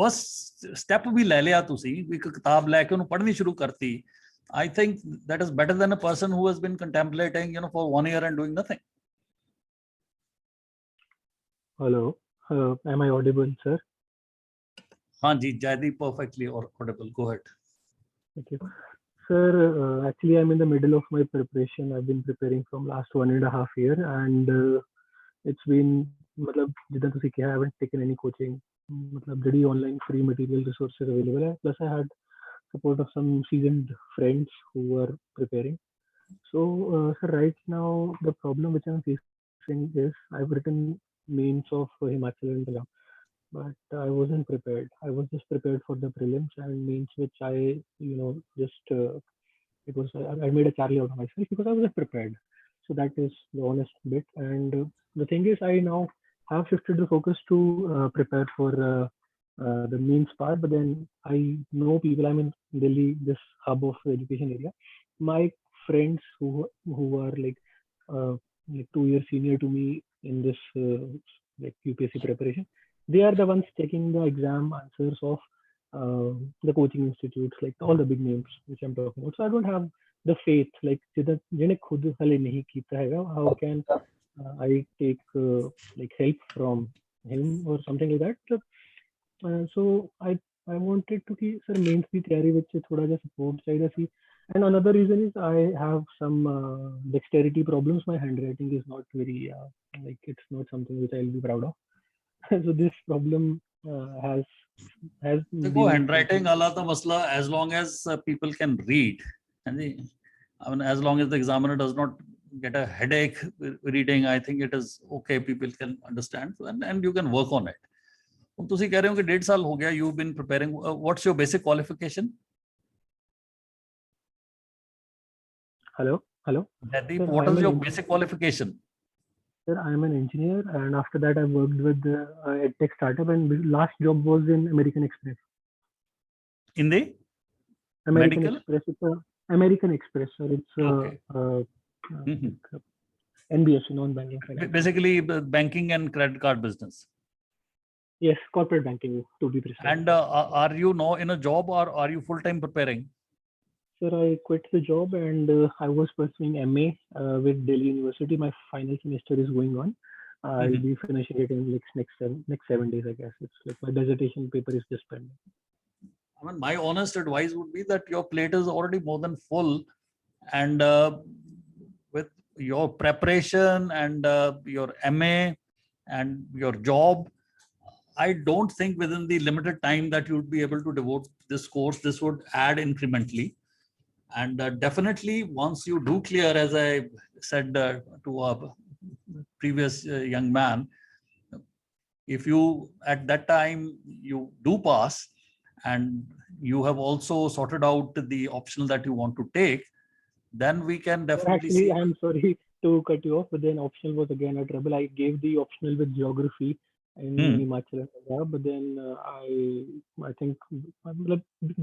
First step ਵੀ ਲੈ ਲਿਆ ਤੁਸੀਂ, ਇੱਕ ਕਿਤਾਬ ਲੈ ਕੇ ਉਹਨੂੰ ਪੜ੍ਹਨੀ ਸ਼ੁਰੂ ਕਰਤੀ, I think that is better than a person who has been contemplating, you know, for 1 year and doing nothing. Hello, am I audible, sir? Hanji, Jaideep, perfectly audible. Go ahead. Thank you. Sir, actually I'm in the middle of my preparation. I've been preparing from last 1.5 years, and it's been, matlab, ਜਿੱਦਾਂ ਤੁਸੀਂ ਕਿਹਾ, I haven't taken any coaching. ਮਤਲਬ ਜਿਹੜੀ online free material resources available ਹੈ, plus I had support of some seasoned friends who were preparing. So, sir, right now the problem which I'm facing is I've written mains of Himachal and Punjab, but I wasn't prepared. I was just prepared for the prelims and mains, which I, you know, just it was I made a Charlie out of myself because I wasn't prepared. So that is the honest bit. And the thing is, I now have shifted the focus to prepare for the mains part, but then I know people. I'm in Delhi, this hub of education area. My friends who are like 2 years senior to me in this like UPSC preparation, they are the ones taking the exam answers of the coaching institutes, like all the big names which I'm talking about. So I don't have the faith, like ਜਿਹਨੇ ਖੁਦ ਹਲੇ ਨਹੀਂ ਕੀਤਾ ਹੈਗਾ, how can I take like help from him or something like that. So I wanted to keep sir mains ਦੀ ਤਿਆਰੀ ਵਿੱਚ ਥੋੜਾ ਜਿਹਾ support ਚਾਹੀਦਾ ਸੀ. And another reason is I have some dexterity problems. My handwriting is not very like, it's not something which I'll be proud of. So this problem has देखो, handwriting वाला तो मसला, as long as people can read, I mean, as long as the examiner does not get a headache reading, I think it is okay. People can understand, and you can work on it. ਹੁਣ ਤੁਸੀਂ ਕਹਿ ਰਹੇ ਹੋ ਕਿ 1.5 ਸਾਲ ਹੋ ਗਿਆ, you've been preparing. What's your basic qualification? Hello. Jaideep, Sir, what I'm is an your engineer. basic qualification? Sir, I'm an engineer, and after that, I worked with a tech startup, and the last job was in American Express. In the American medical? Express. It's a American Express, sir. It's Mhm. NBFC, non-banking finance. Basically, banking and credit card business. Yes, corporate banking to be precise. And are you now in a job, or are you full-time preparing? Sir, I quit the job and I was pursuing MA with Delhi University. My final semester is going on. I'll be finishing it in next 7 days, I guess. It's like my dissertation paper is just pending. I mean, my honest advice would be that your plate is already more than full, and with your preparation and your MA and your job, I don't think within the limited time that you would be able to devote this course, this would add incrementally. And definitely, once you do clear, as I said to a previous young man, if you at that time you do pass, and you have also sorted out the optional that you want to take, then we can definitely Actually, see. I'm sorry to cut you off, but then optional was again a trouble. I gave the optional with geography in Himachal and Punjab, but then I think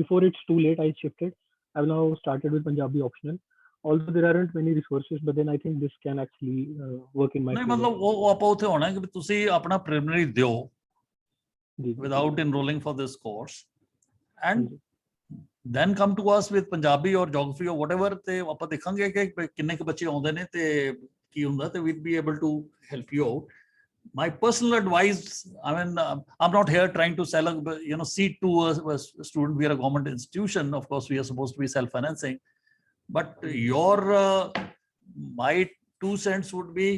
before it's too late, I shifted. I've now started with Punjabi optional. Although there aren't many resources, but then I think this can actually work in my ਨਹੀਂ favor. ਮਤਲਬ ਉਹ ਆਪਾਂ ਉੱਥੇ ਹੋਣਾ ਕਿ ਤੁਸੀਂ ਆਪਣਾ preliminary ਦਿਓ without enrolling for this course, and then come to us with Punjabi or geography or whatever, ਤੇ ਆਪਾਂ ਦੇਖਾਂਗੇ ਕਿ ਕਿੰਨੇ ਕੁ ਬੱਚੇ ਆਉਂਦੇ ਨੇ ਤੇ ਕੀ ਹੁੰਦਾ, ਤੇ we'll be able to help you out. My personal advice, I mean, I'm not here trying to sell a seat to a student. We are a government institution. Of course, we are supposed to be self-financing. But my 2 cents would be,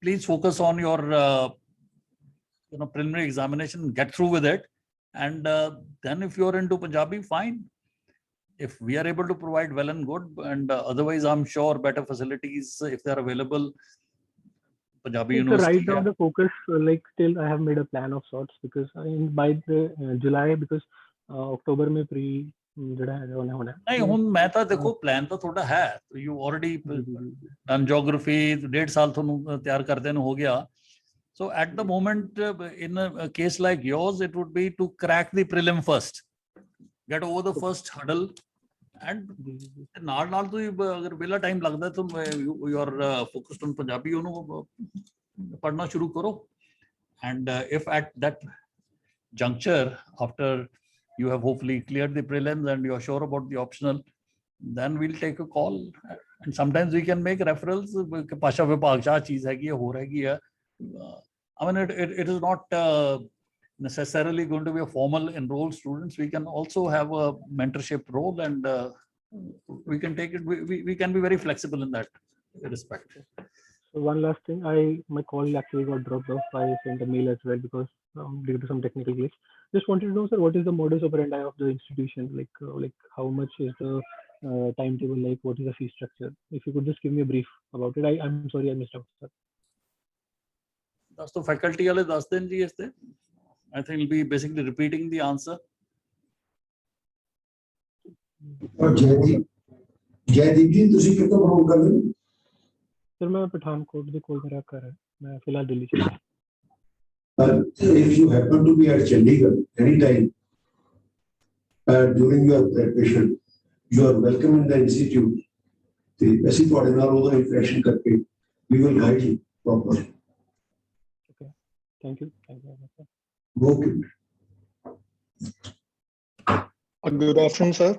please focus on your preliminary examination, get through with it. And then if you're into Punjabi, fine. If we are able to provide, well and good. And otherwise, I'm sure better facilities, if they're available, Punjabi University. Right now, the focus, like still, I have made a plan of sorts, because by the July, because October में pre ਜਿਹੜਾ ਹੈਗਾ ਉਹਨੇ ਹੋਣਾ. नहीं ਹੁਣ मैं ਤਾਂ ਦੇਖੋ plan ਤਾਂ ਤੁਹਾਡਾ ਹੈ. You already done geography, 1.5 ਸਾਲ ਤੁਹਾਨੂੰ ਤਿਆਰ ਕਰਦੇ ਨੂੰ ਹੋ ਗਿਆ. So at the moment, in a case like yours, it would be to crack the prelim first, get over the first hurdle, and ਨਾਲ ਤੁਸੀਂ ਅਗਰ ਵੇਲਾ ਟਾਈਮ ਲੱਗਦਾ ਤਾਂ you are focused on Punjabi, ਉਹਨੂੰ ਪੜ੍ਹਨਾ ਸ਼ੁਰੂ ਕਰੋ. And if at that juncture, after you have hopefully cleared the prelims and you are sure about the optional, then we'll take a call. And sometimes we can make referrals. Pasha Vibhag cha cheez hai ki ho rahegi hai. I mean, it is not necessarily going to be a formal enrolled students. We can also have a mentorship role, and we can take it. We can be very flexible in that respect. So one last thing, my call actually got dropped off. I sent a mail as well because due to some technical glitch. Just wanted to know, sir, what is the modus operandi of the institution? Like how much is the timetable like? What is the fee structure? If you could just give me a brief about it. I'm sorry I missed out, sir. That's the faculty वाले 10 दिन जी इसते. I think we'll be basically repeating the answer. Jaideep जी ਤੁਸੀਂ ਕਿੱਥੋਂ programme ਕਰ ਰਹੇ ਹੋ? Sir मैं पठानकोट ਦੇ ਕੋਲ ਮੇਰਾ ਘਰ ਹੈ. ਮੈਂ ਫਿਲਹਾਲ ਦਿੱਲੀ ਚ. If you happen to be at Chandigarh anytime during your preparation, you are welcome in the institute. ਤੇ ਅਸੀਂ ਤੁਹਾਡੇ ਨਾਲ ਉਹਦਾ ਇੰਟਰੈਕਸ਼ਨ ਕਰਕੇ we will guide you properly. Okay, thank you. Okay. Good afternoon, sir.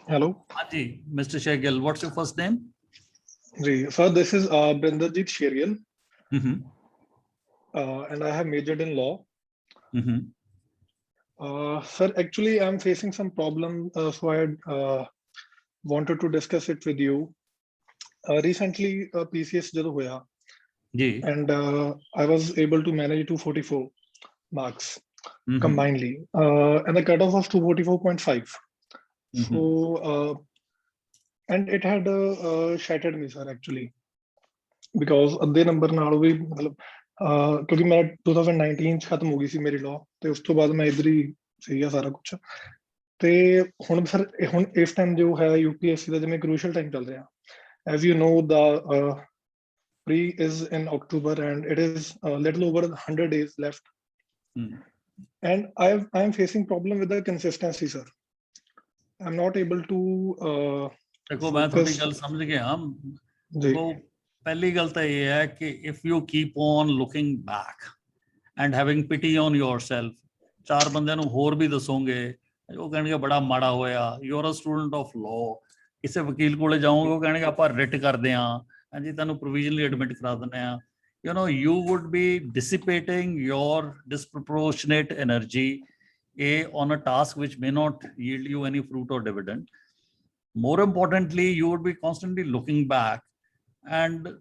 Hello. Ji, Mr. Shergill, what's your first name? Sir, this is Brinderjeet Shergill. And I have majored in law. Sir, actually, I'm facing some problem, so I wanted to discuss it with you. Recently, PCS ਜਦੋਂ ਹੋਇਆ, and I was able to manage 244 marks combinedly, and the cutoff was 244.5. So and it had shattered me, sir, actually, because ਅੱਧੇ number ਨਾਲ ਵੀ ਮਤਲਬ ਕਿਉਂਕਿ ਮੈਂ 2019 ਚ ਖਤਮ ਹੋ ਗਈ ਸੀ ਮੇਰੀ ਲਾਅ, ਤੇ ਉਸ ਤੋਂ ਬਾਅਦ ਮੈਂ ਇੱਧਰ ਹੀ ਸੀਗਾ ਸਾਰਾ ਕੁਛ। ਤੇ ਹੁਣ ਸਰ ਹੁਣ ਇਸ ਟਾਈਮ ਜੋ ਹੈ UPSC ਦਾ ਜਿਵੇਂ ਕਰੂਸ਼ਲ ਟਾਈਮ ਚੱਲ ਰਿਹਾ, as you know the pre is in October and it is a little over 100 days left. And I am facing problem with the consistency, sir. I'm not able to देखो मैं थोड़ी गल समझ गया। तो पहली गल तो ये है कि if you keep on looking back and having pity on yourself, चार बंदे ਨੂੰ ਹੋਰ ਵੀ ਦੱਸੋਗੇ, ਉਹ ਕਹਿਣਗੇ ਬੜਾ ਮਾੜਾ ਹੋਇਆ, you are a student of law, ਕਿਸੇ ਵਕੀਲ ਕੋਲੇ ਜਾਓਗੇ ਉਹ ਕਹਿਣਗੇ ਆਪਾਂ ਰਿਟ ਕਰਦੇ ਆਂ, ਹਾਂਜੀ ਤੁਹਾਨੂੰ ਪ੍ਰੋਵੀਜ਼ਨਲੀ ਐਡਮਿਟ ਕਰਾ ਦਿੰਦੇ ਆ। You know, you would be dissipating your disproportionate energy on a task which may not yield you any fruit or dividend. More importantly, you would be constantly looking back and,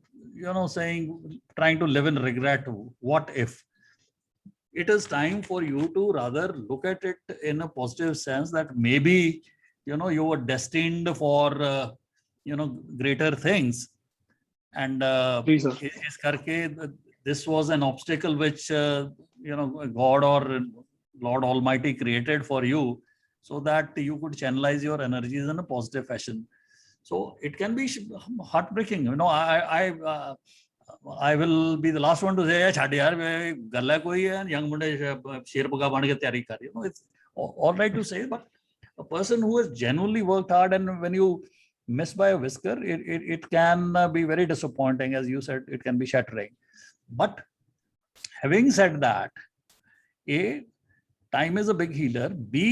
you know, saying, trying to live in regret. What if? It is time for you to rather look at it in a positive sense that maybe, you know, you were destined for, you know, greater things. And is karke, this was an obstacle which you know, God or Lord Almighty created for you so that you could channelize your energies in a positive fashion. So it can be heartbreaking, you know. I will be the last one to say chhad yaar gal hai koi hai young munde sher baga ban ke tayari kar rahe, you know, it's all right to say, but a person who has genuinely worked hard, and when you miss by a whisker, it can be very disappointing. As you said, it can be shattering. But having said that, A, time is a big healer. B,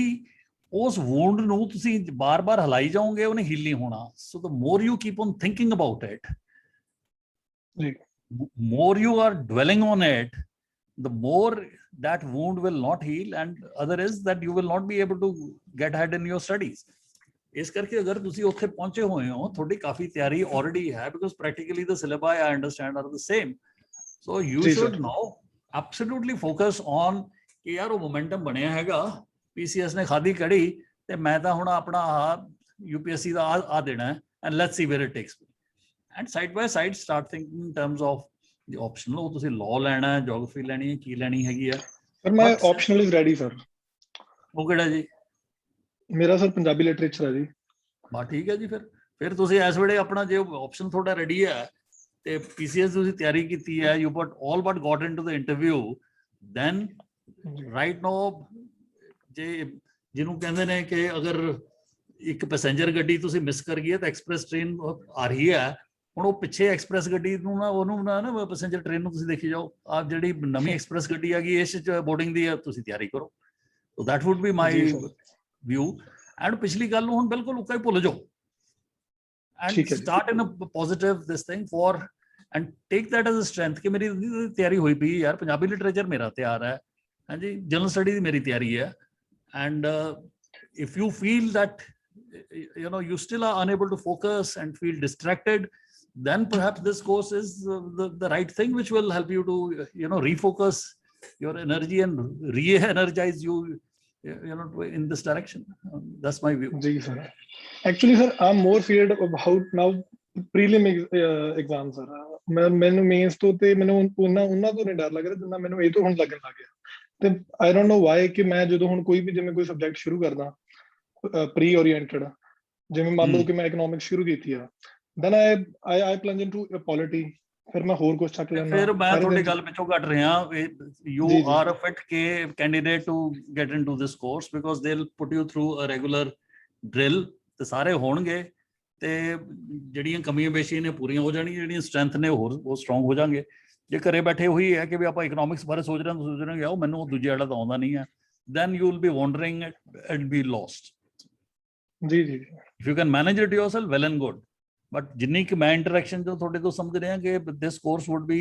ਉਸ wound ਨੂੰ ਤੁਸੀਂ ਬਾਰ-ਬਾਰ ਹਲਾਈ ਜਾਓਗੇ, ਉਹਨੇ heel ਨਹੀਂ ਹੋਣਾ. So the more you keep on thinking about it, more you are dwelling on it, the more that wound will not heal, and other is that you will not be able to get ahead in your studies. ਇਸ ਕਰਕੇ ਅਗਰ ਤੁਸੀਂ ਉੱਥੇ ਪਹੁੰਚੇ ਹੋਏ ਹੋ, ਤੁਹਾਡੀ ਕਾਫੀ ਤਿਆਰੀ already ਹੈ, because practically the syllabi I understand are the same. So you should now absolutely focus on ਕਿ ਯਾਰ ਉਹ momentum ਬਣਿਆ ਹੈਗਾ, PCS ਨੇ ਖਾਦੀ ਕੜੀ, ਤੇ ਮੈਂ ਤਾਂ ਹੁਣ ਆਪਣਾ UPSC ਦਾ ਆ ਦੇਣਾ ਹੈ, and let's see where it takes me. And side by side start thinking in terms of the optional. ਉਹ ਤੁਸੀਂ law ਲੈਣਾ ਹੈ, geography ਲੈਣੀ ਹੈ, ਕੀ ਲੈਣੀ ਹੈਗੀ ਆ? Sir, my optional is ready, sir. ਉਹ ਕਿਹੜਾ ਜੀ? ਮੇਰਾ ਸਰ ਪੰਜਾਬੀ ਲਿਟਰੇਚਰ ਹੈ ਜੀ। ਬਾ ਠੀਕ ਹੈ ਜੀ, ਫਿਰ ਤੁਸੀਂ ਇਸ ਵੇਲੇ ਆਪਣਾ ਜੇ ਆਪਸ਼ਨ ਤੁਹਾਡਾ ਰੈਡੀ ਹੈ ਤੇ PCS ਤੁਸੀਂ ਤਿਆਰੀ ਕੀਤੀ ਹੈ, you but all but got into the interview, then right now ਜੇ ਜਿਹਨੂੰ ਕਹਿੰਦੇ ਨੇ ਕਿ ਅਗਰ ਇੱਕ ਪੈਸੇਂਜਰ ਗੱਡੀ ਤੁਸੀਂ ਮਿਸ ਕਰ ਗਈ ਹੈ ਤਾਂ ਐਕਸਪ੍ਰੈਸ ਟ੍ਰੇਨ ਆ ਰਹੀ ਹੈ, ਹੁਣ ਉਹ ਪਿੱਛੇ ਐਕਸਪ੍ਰੈਸ ਗੱਡੀ ਨੂੰ ਨਾ ਉਹਨੂੰ ਨਾ ਪੈਸੇਂਜਰ ਟ੍ਰੇਨ ਨੂੰ ਤੁਸੀਂ ਦੇਖੀ ਜਾਓ, ਆ ਜਿਹੜੀ ਨਵੀਂ ਐਕਸਪ੍ਰੈਸ ਗੱਡੀ ਆ ਗਈ ਇਸ ਚ ਬੋਰਡਿੰਗ ਦੀ ਹੈ, ਤੁਸੀਂ ਤਿਆਰੀ ਕਰੋ। So that would be my view. And ਪਿਛਲੀ ਗੱਲ ਨੂੰ ਹੁਣ ਬਿਲਕੁਲ ਉੱਕਾ ਹੀ ਭੁੱਲ ਜਾਓ, and start in a positive this thing for and take that as a strength ਕਿ ਮੇਰੀ ਤਿਆਰੀ ਹੋਈ ਪਈ ਯਾਰ, ਪੰਜਾਬੀ ਲਿਟਰੇਚਰ ਮੇਰਾ ਤਿਆਰ ਹੈ, ਹਾਂਜੀ ਜਨਰਲ ਸਟੱਡੀ ਦੀ ਮੇਰੀ ਤਿਆਰੀ ਹੈ। And if you feel that you know you still are unable to focus and feel distracted, then perhaps this course is the right thing, which will help you to, you know, refocus your energy and re-energize you, you know, in this direction. That's my view. Ji sir. Actually sir, I'm more feared about now prelim exam sir. ਮੈਨੂੰ mains ਤੋਂ ਤੇ ਮੈਨੂੰ ਉਹਨਾਂ ਤੋਂ ਨਹੀਂ ਡਰ ਲੱਗ ਰਿਹਾ ਜਿੰਨਾ ਮੈਨੂੰ ਇਹ ਤੋਂ ਹੁਣ ਲੱਗਣ ਲੱਗ ਗਿਆ। ਤੇ I don't know why ਕਿ ਮੈਂ ਜਦੋਂ ਹੁਣ ਕੋਈ ਵੀ ਜਿਵੇਂ ਕੋਈ ਸਬਜੈਕਟ ਸ਼ੁਰੂ ਕਰਦਾ ਪ੍ਰੀ ਓਰੀਐਂਟਡ, ਜਿਵੇਂ ਮੰਨ ਲਓ ਕਿ ਮੈਂ ਇਕਨੋਮਿਕਸ ਸ਼ੁਰੂ ਕੀਤੀ ਆ, then I plunge into polity, ਫਿਰ ਮੈਂ ਹੋਰ ਕੁਝ ਚੱਕ ਲੈਣਾ। ਫਿਰ ਮੈਂ ਤੁਹਾਡੀ ਗੱਲ ਪਿੱਛੋਂ ਕੱਟ ਰਿਹਾ, you are a fit candidate to get into this course because they'll put you through a regular drill, ਤੇ ਸਾਰੇ ਹੋਣਗੇ ਤੇ ਜਿਹੜੀਆਂ ਕਮੀਆਂ ਪੇਸ਼ੀਆਂ ਨੇ ਪੂਰੀਆਂ ਹੋ ਜਾਣਗੀਆਂ, ਜਿਹੜੀਆਂ ਸਟਰੈਂਥ ਨੇ ਉਹ ਸਟਰੋਂਗ ਹੋ ਜਾਣਗੇ। ਜੇ ਘਰੇ ਬੈਠੇ ਉਹੀ ਹੈ ਕਿ ਵੀ ਆਪਾਂ ਇਕਨੋਮਿਕਸ ਬਾਰੇ ਸੋਚ ਰਹੇ ਹਾਂ, ਉਹ ਮੈਨੂੰ ਦੂਜੇ ਵਾਲਾ ਤਾਂ ਆਉਂਦਾ ਨਹੀਂ ਹੈ, then you will be wandering and be lost. ਜੀ ਜੀ, if you can manage it yourself, well and good, but ਜਿੰਨੀ ਕਿ ਮੈਂ ਇੰਟਰੈਕਸ਼ਨ ਜੋ ਤੁਹਾਡੇ ਤੋਂ ਸਮਝ ਰਿਹਾ ਕਿ this course would be,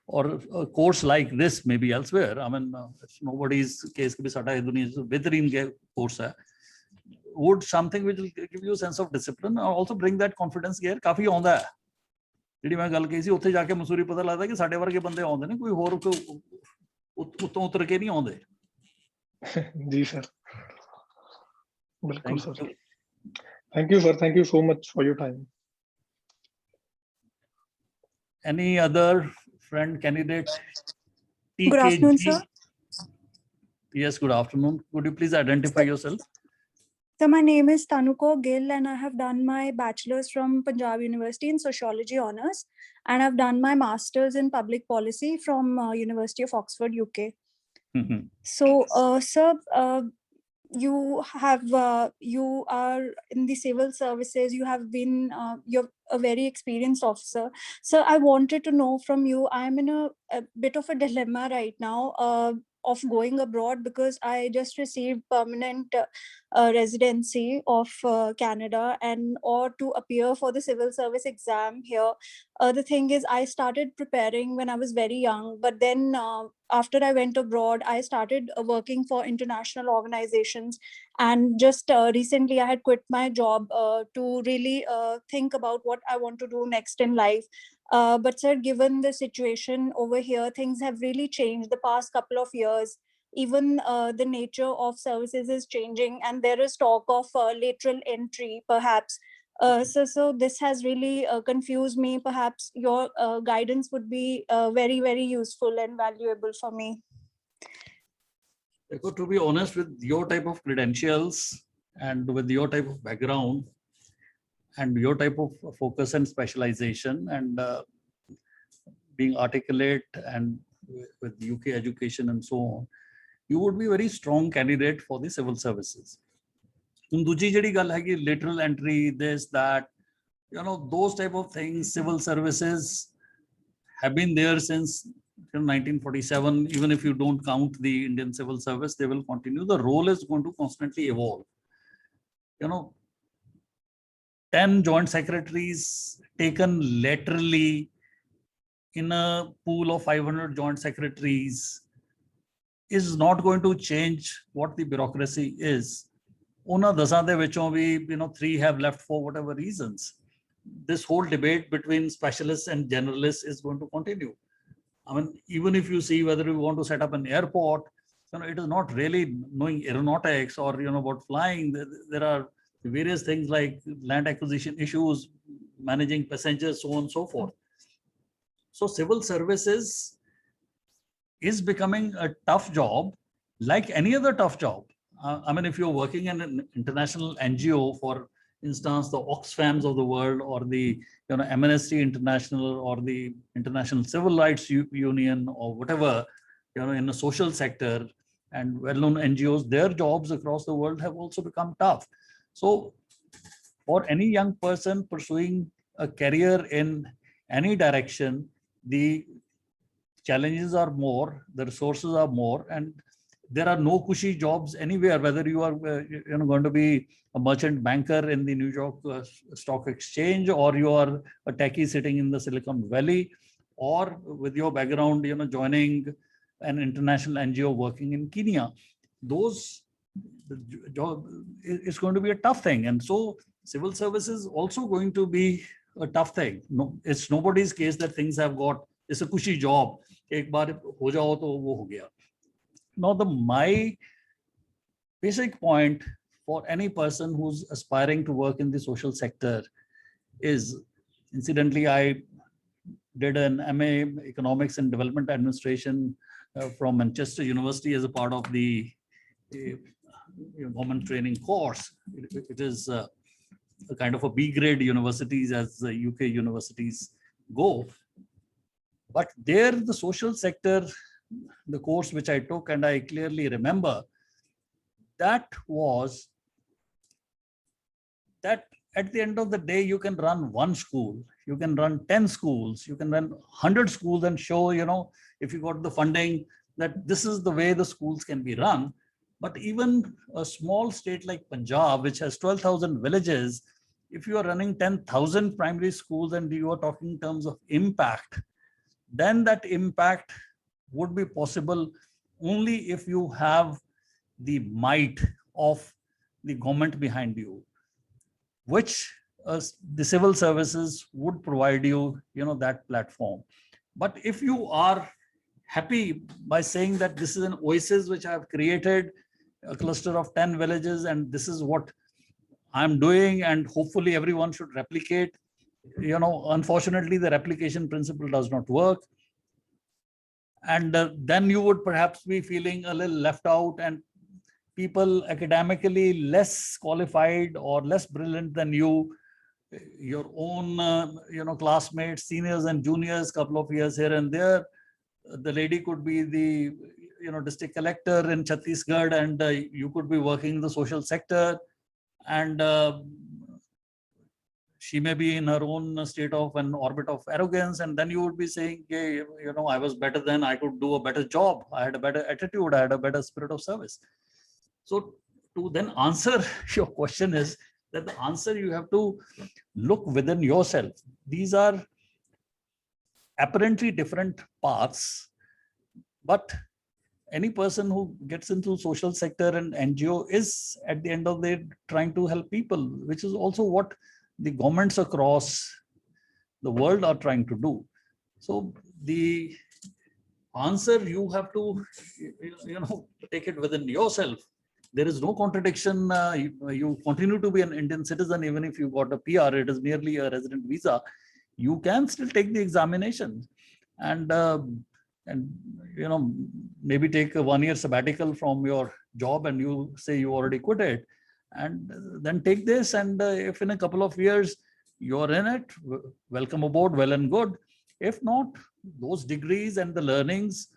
or a course like this may be elsewhere, I mean it's nobody's case ਕਿ ਵੀ ਸਾਡਾ ਇਹ ਦੁਨੀਆ ਚ ਬਿਹਤਰੀਨ ਕੋਰਸ ਹੈ, would something which will give you a sense of discipline and also bring that confidence here ਕਾਫੀ ਆਉਂਦਾ ਹੈ। ਜਿਹੜੀ ਮੈਂ ਗੱਲ ਕਹੀ ਸੀ ਉੱਥੇ ਜਾ ਕੇ ਮਸੂਰੀ ਪਤਾ ਲੱਗਦਾ ਕਿ ਸਾਡੇ ਵਰਗੇ ਬੰਦੇ ਆਉਂਦੇ ਨੇ, ਕੋਈ ਹੋਰ ਉੱਤੋਂ ਉਤਰ ਕੇ ਨਹੀਂ ਆਉਂਦੇ। ਜੀ ਸਰ, ਬਿਲਕੁਲ sir. Thank you, sir. Thank you so much for your time. Any other friend candidate? Good afternoon, sir. Yes, good afternoon. Could you please identify yourself? So my name is Tanuko Gill and I have done my bachelor's from Punjab University in Sociology Honours, and I've done my master's in public policy from University of Oxford, UK. So, sir, you are in the civil services. You have been you're a very experienced officer. So I wanted to know from you. I'm in a bit of a dilemma right now of going abroad because I just received permanent residency of Canada and or to appear for the civil service exam here. The thing is, I started preparing when I was very young, but then after I went abroad, I started working for international organizations. And just recently, I had quit my job to really think about what I want to do next in life. But sir, given the situation over here, things have really changed the past couple of years. Even the nature of services is changing, and there is talk of lateral entry, perhaps. So this has really confused me. Perhaps your guidance would be very, very useful and valuable for me. To be honest, with your type of credentials and with your type of background and your type of focus and specialization and being articulate and with UK education and so on, you would be a very strong candidate for the civil services. दूसरी जड़ी गल है कि lateral entry, this, that, those type of things, civil services have been there since 1947. Even if you don't count the Indian civil service, they will continue. The role is going to constantly evolve. 10 joint secretaries taken laterally in a pool of 500 joint secretaries is not going to change what the bureaucracy is. Una dasan de vichon bhi, 3 have left for whatever reasons. This whole debate between specialists and generalists is going to continue. I mean, even if you see whether you want to set up an airport, it is not really knowing aeronautics or about flying. There are various things like land acquisition issues, managing passengers, so on and so forth. So civil services is becoming a tough job, like any other tough job. I mean, if you're working in an international NGO, for instance, the Oxfams of the world, or the Amnesty International, or the International Civil Rights Union, or whatever, in the social sector and well-known NGOs, their jobs across the world have also become tough. So for any young person pursuing a career in any direction, the challenges are more, the resources are more, and there are no cushy jobs anywhere, whether you are going to be a merchant banker in the New York Stock Exchange, or you are a techie sitting in the Silicon Valley, or with your background, joining an international NGO working in Kenya. Those job is going to be a tough thing. And so civil service is also going to be a tough thing. No, it's nobody's case that things have got, it's a cushy job. Ek baar ho jao to wo ho gaya. Now, my basic point for any person who's aspiring to work in the social sector is, incidentally, I did an MA Economics and Development Administration from Manchester University as a part of the government training course. It is a kind of a B grade universities as the UK universities go. But there, the social sector, the course which I took, and I clearly remember, that was that at the end of the day, you can run one school, you can run 10 schools, you can run 100 schools and show, if you got the funding, that this is the way the schools can be run. But even a small state like Punjab, which has 12,000 villages, if you are running 10,000 primary schools and you are talking in terms of impact, then that impact would be possible only if you have the might of the government behind you, which the civil services would provide you, that platform. But if you are happy by saying that this is an oasis which I have created, a cluster of 10 villages, and this is what I'm doing, and hopefully everyone should replicate. Unfortunately, the replication principle does not work. And then you would perhaps be feeling a little left out, and people academically less qualified or less brilliant than you, your own, classmates, seniors and juniors, couple of years here and there. The lady could be the, district collector in Chhattisgarh, and you could be working in the social sector, and she may be in her own state of an orbit of arrogance, and then you would be saying, hey, I was better than, I could do a better job, I had a better attitude, I had a better spirit of service. So to then answer your question is that the answer, you have to look within yourself. These are apparently different paths, but any person who gets into social sector and NGO is at the end of the day trying to help people, which is also what the governments across the world are trying to do. So the answer, you have to, take it within yourself. There is no contradiction. You continue to be an Indian citizen, even if you got a PR, it is merely a resident visa. You can still take the examination, and maybe take a 1 year sabbatical from your job, and you say you already quit it, and then take this. And if in a couple of years you're in it, welcome aboard, well and good. If not, those degrees and the learnings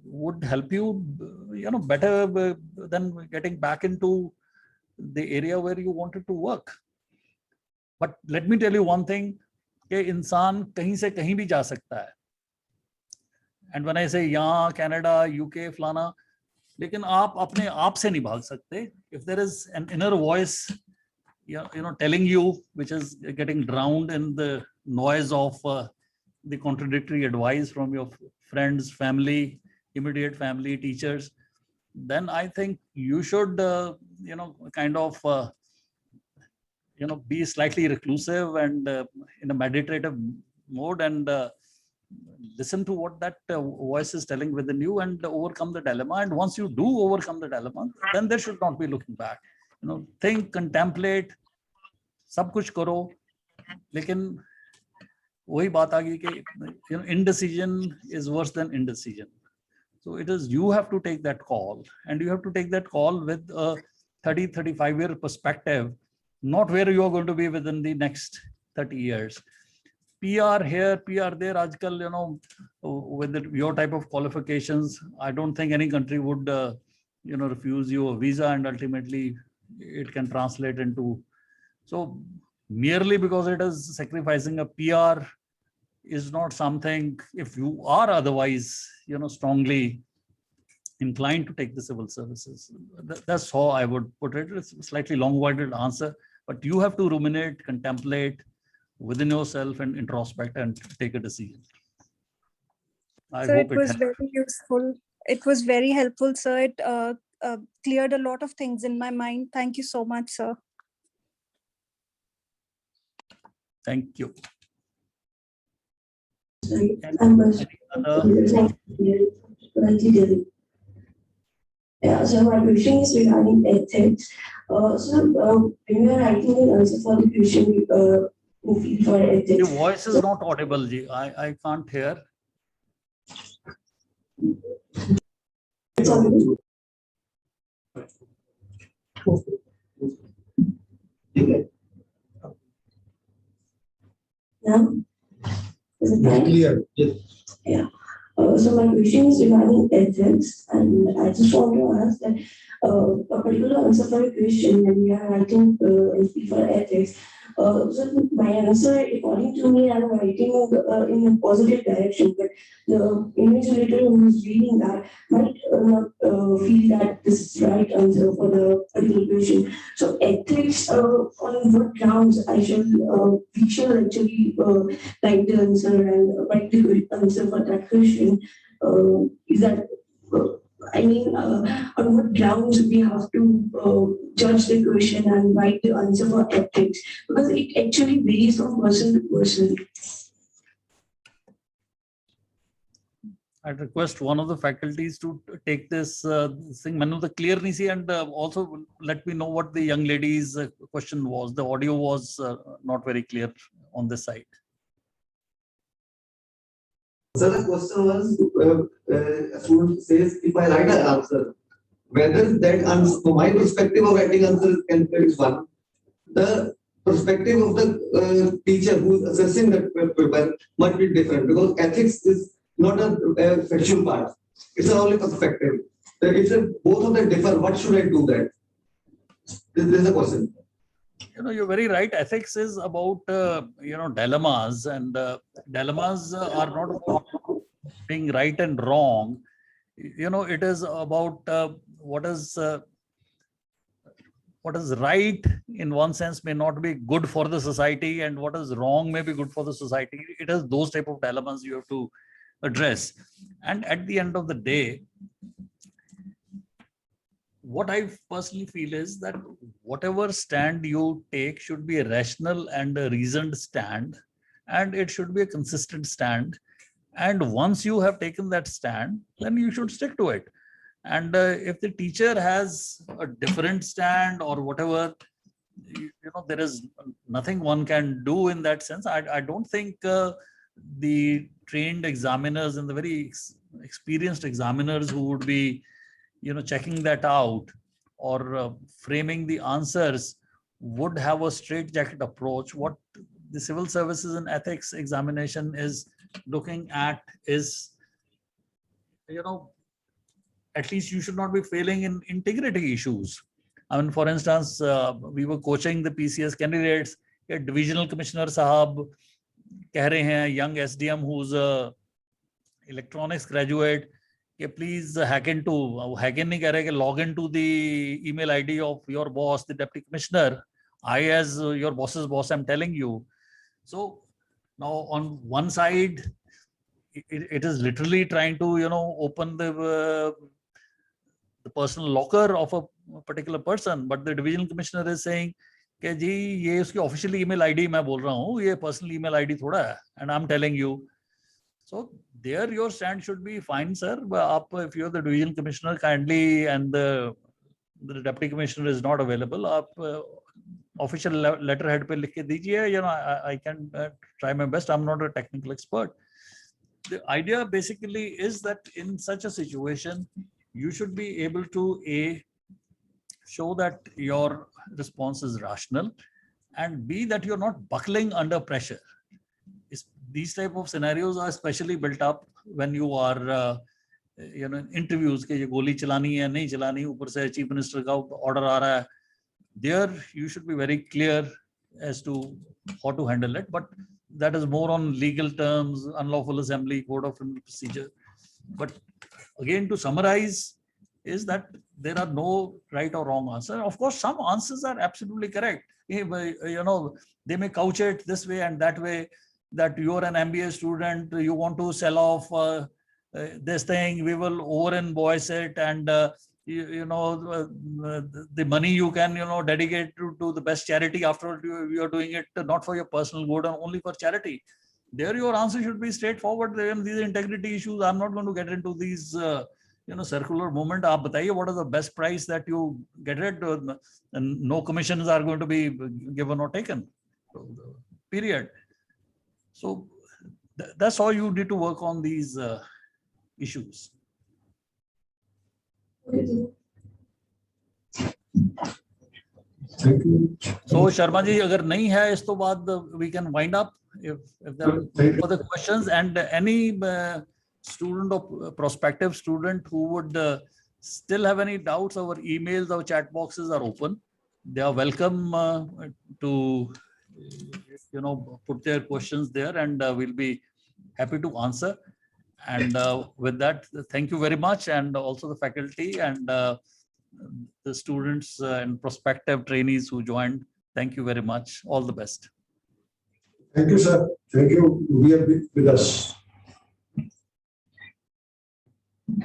would help you, better than getting back into the area where you wanted to work. But let me tell you one thing, कि इंसान कहीं से कहीं भी जा सकता है. And when I say यहाँ, Canada, UK, फलाना, लेकिन आप अपने आप से नहीं भाग सकते. If there is an inner voice, telling you, which is getting drowned in the noise of the contradictory advice from your friends, family, immediate family, teachers, then I think you should, kind of, be slightly reclusive and in a meditative mode, and listen to what that voice is telling within you, and overcome the dilemma. And once you do overcome the dilemma, then there should not be looking back. Think, contemplate, सब कुछ करो, लेकिन वही बात आ गई कि indecision is worse than indecision. So it is, you have to take that call, and you have to take that call with a 30-35 year perspective, not where you are going to be within the next 30 years. PR here, PR there, Ajkal, with your type of qualifications, I don't think any country would, refuse you a visa, and ultimately it can translate into. So merely because it is sacrificing a PR is not something, if you are otherwise, strongly inclined to take the civil services. That's how I would put it. It's a slightly long-winded answer, but you have to ruminate, contemplate within yourself, and introspect, and take a decision. Sir, it was very useful. It was very helpful, sir. It cleared a lot of things in my mind. Thank you so much, sir. Thank you. Yeah, so my question is regarding ethics. So when you are writing an answer for the question, for ethics. Your voice is not audible, Ji. I can't hear. It's audible. Now? Is it fine? Clear. Yes. Yeah. So my question is regarding ethics, and I just want to ask that a particular answer for a question when we are writing for ethics. So my answer, according to me, I'm writing in a positive direction, but the invigilator who is reading that might not feel that this is the right answer for the particular question. So ethics, on what grounds we shall actually write the answer and write the good answer for that question. Is that, on what grounds we have to judge the question and write the answer for ethics? Because it actually varies from person to person. I'd request one of the faculties to take this thing. Manu, the clear nisi, and also let me know what the young lady's question was. The audio was not very clear on this side. So the question was, a student says, if I write an answer, whether that answer, my perspective of writing answer is one. The perspective of the teacher who is assessing the paper might be different, because ethics is not a factual part. It's only perspective. If both of them differ, what should I do that? This is the question. You're very right. Ethics is about, dilemmas, and dilemmas are not about being right and wrong. It is about what is right in one sense may not be good for the society, and what is wrong may be good for the society. It is those type of dilemmas you have to address. And at the end of the day, what I personally feel is that whatever stand you take should be a rational and a reasoned stand, and it should be a consistent stand. And once you have taken that stand, then you should stick to it. And if the teacher has a different stand or whatever, there is nothing one can do in that sense. I don't think the trained examiners and the very experienced examiners who would be checking that out or framing the answers would have a straitjacket approach. What the civil services and ethics examination is looking at is, at least you should not be failing in integrity issues. I mean, for instance, we were coaching the PCS candidates. A divisional commissioner sahab keh rahe hain, young SDM who's a electronics graduate, please hack in nahi keh rahe, log into the email ID of your boss, the deputy commissioner. I, as your boss's boss, I'm telling you. So now on one side, it is literally trying to, open the personal locker of a particular person, but the divisional commissioner is saying, कि जी ये उसकी official email ID मैं बोल रहा हूँ, ये personal email ID थोड़ा है, and I'm telling you. So there your stand should be fine, sir. But if you're the division commissioner, kindly, and the deputy commissioner is not available, official letterhead पे लिख के दीजिए. I can try my best. I'm not a technical expert. The idea basically is that in such a situation, you should be able to show that your response is rational, and B, that you're not buckling under pressure. These type of scenarios are especially built up when you are in interviews के ये गोली चलानी है नहीं चलानी, ऊपर से chief minister का order आ रहा है. There you should be very clear as to how to handle it, but that is more on legal terms, unlawful assembly, code of criminal procedure. But again, to summarize, is that there are no right or wrong answer. Of course, some answers are absolutely correct. They may couch it this way and that way, that you're an MBA student, you want to sell off this thing, we will over invoice it, and the money you can dedicate to the best charity. After all, you are doing it not for your personal good, only for charity. There your answer should be straightforward. These integrity issues, I'm not going to get into these circular movement. Aap bataiye, what is the best price that you get it, and no commissions are going to be given or taken, period. So that's how you need to work on these issues. Thank you. So Sharma ji, agar nahi hai is to baad, we can wind up if there are further questions, and any student or prospective student who would still have any doubts, our emails, our chat boxes are open. They are welcome to put their questions there, and we'll be happy to answer. And with that, thank you very much, and also the faculty and the students and prospective trainees who joined. Thank you very much. All the best. Thank you, sir. Thank you. We are with us.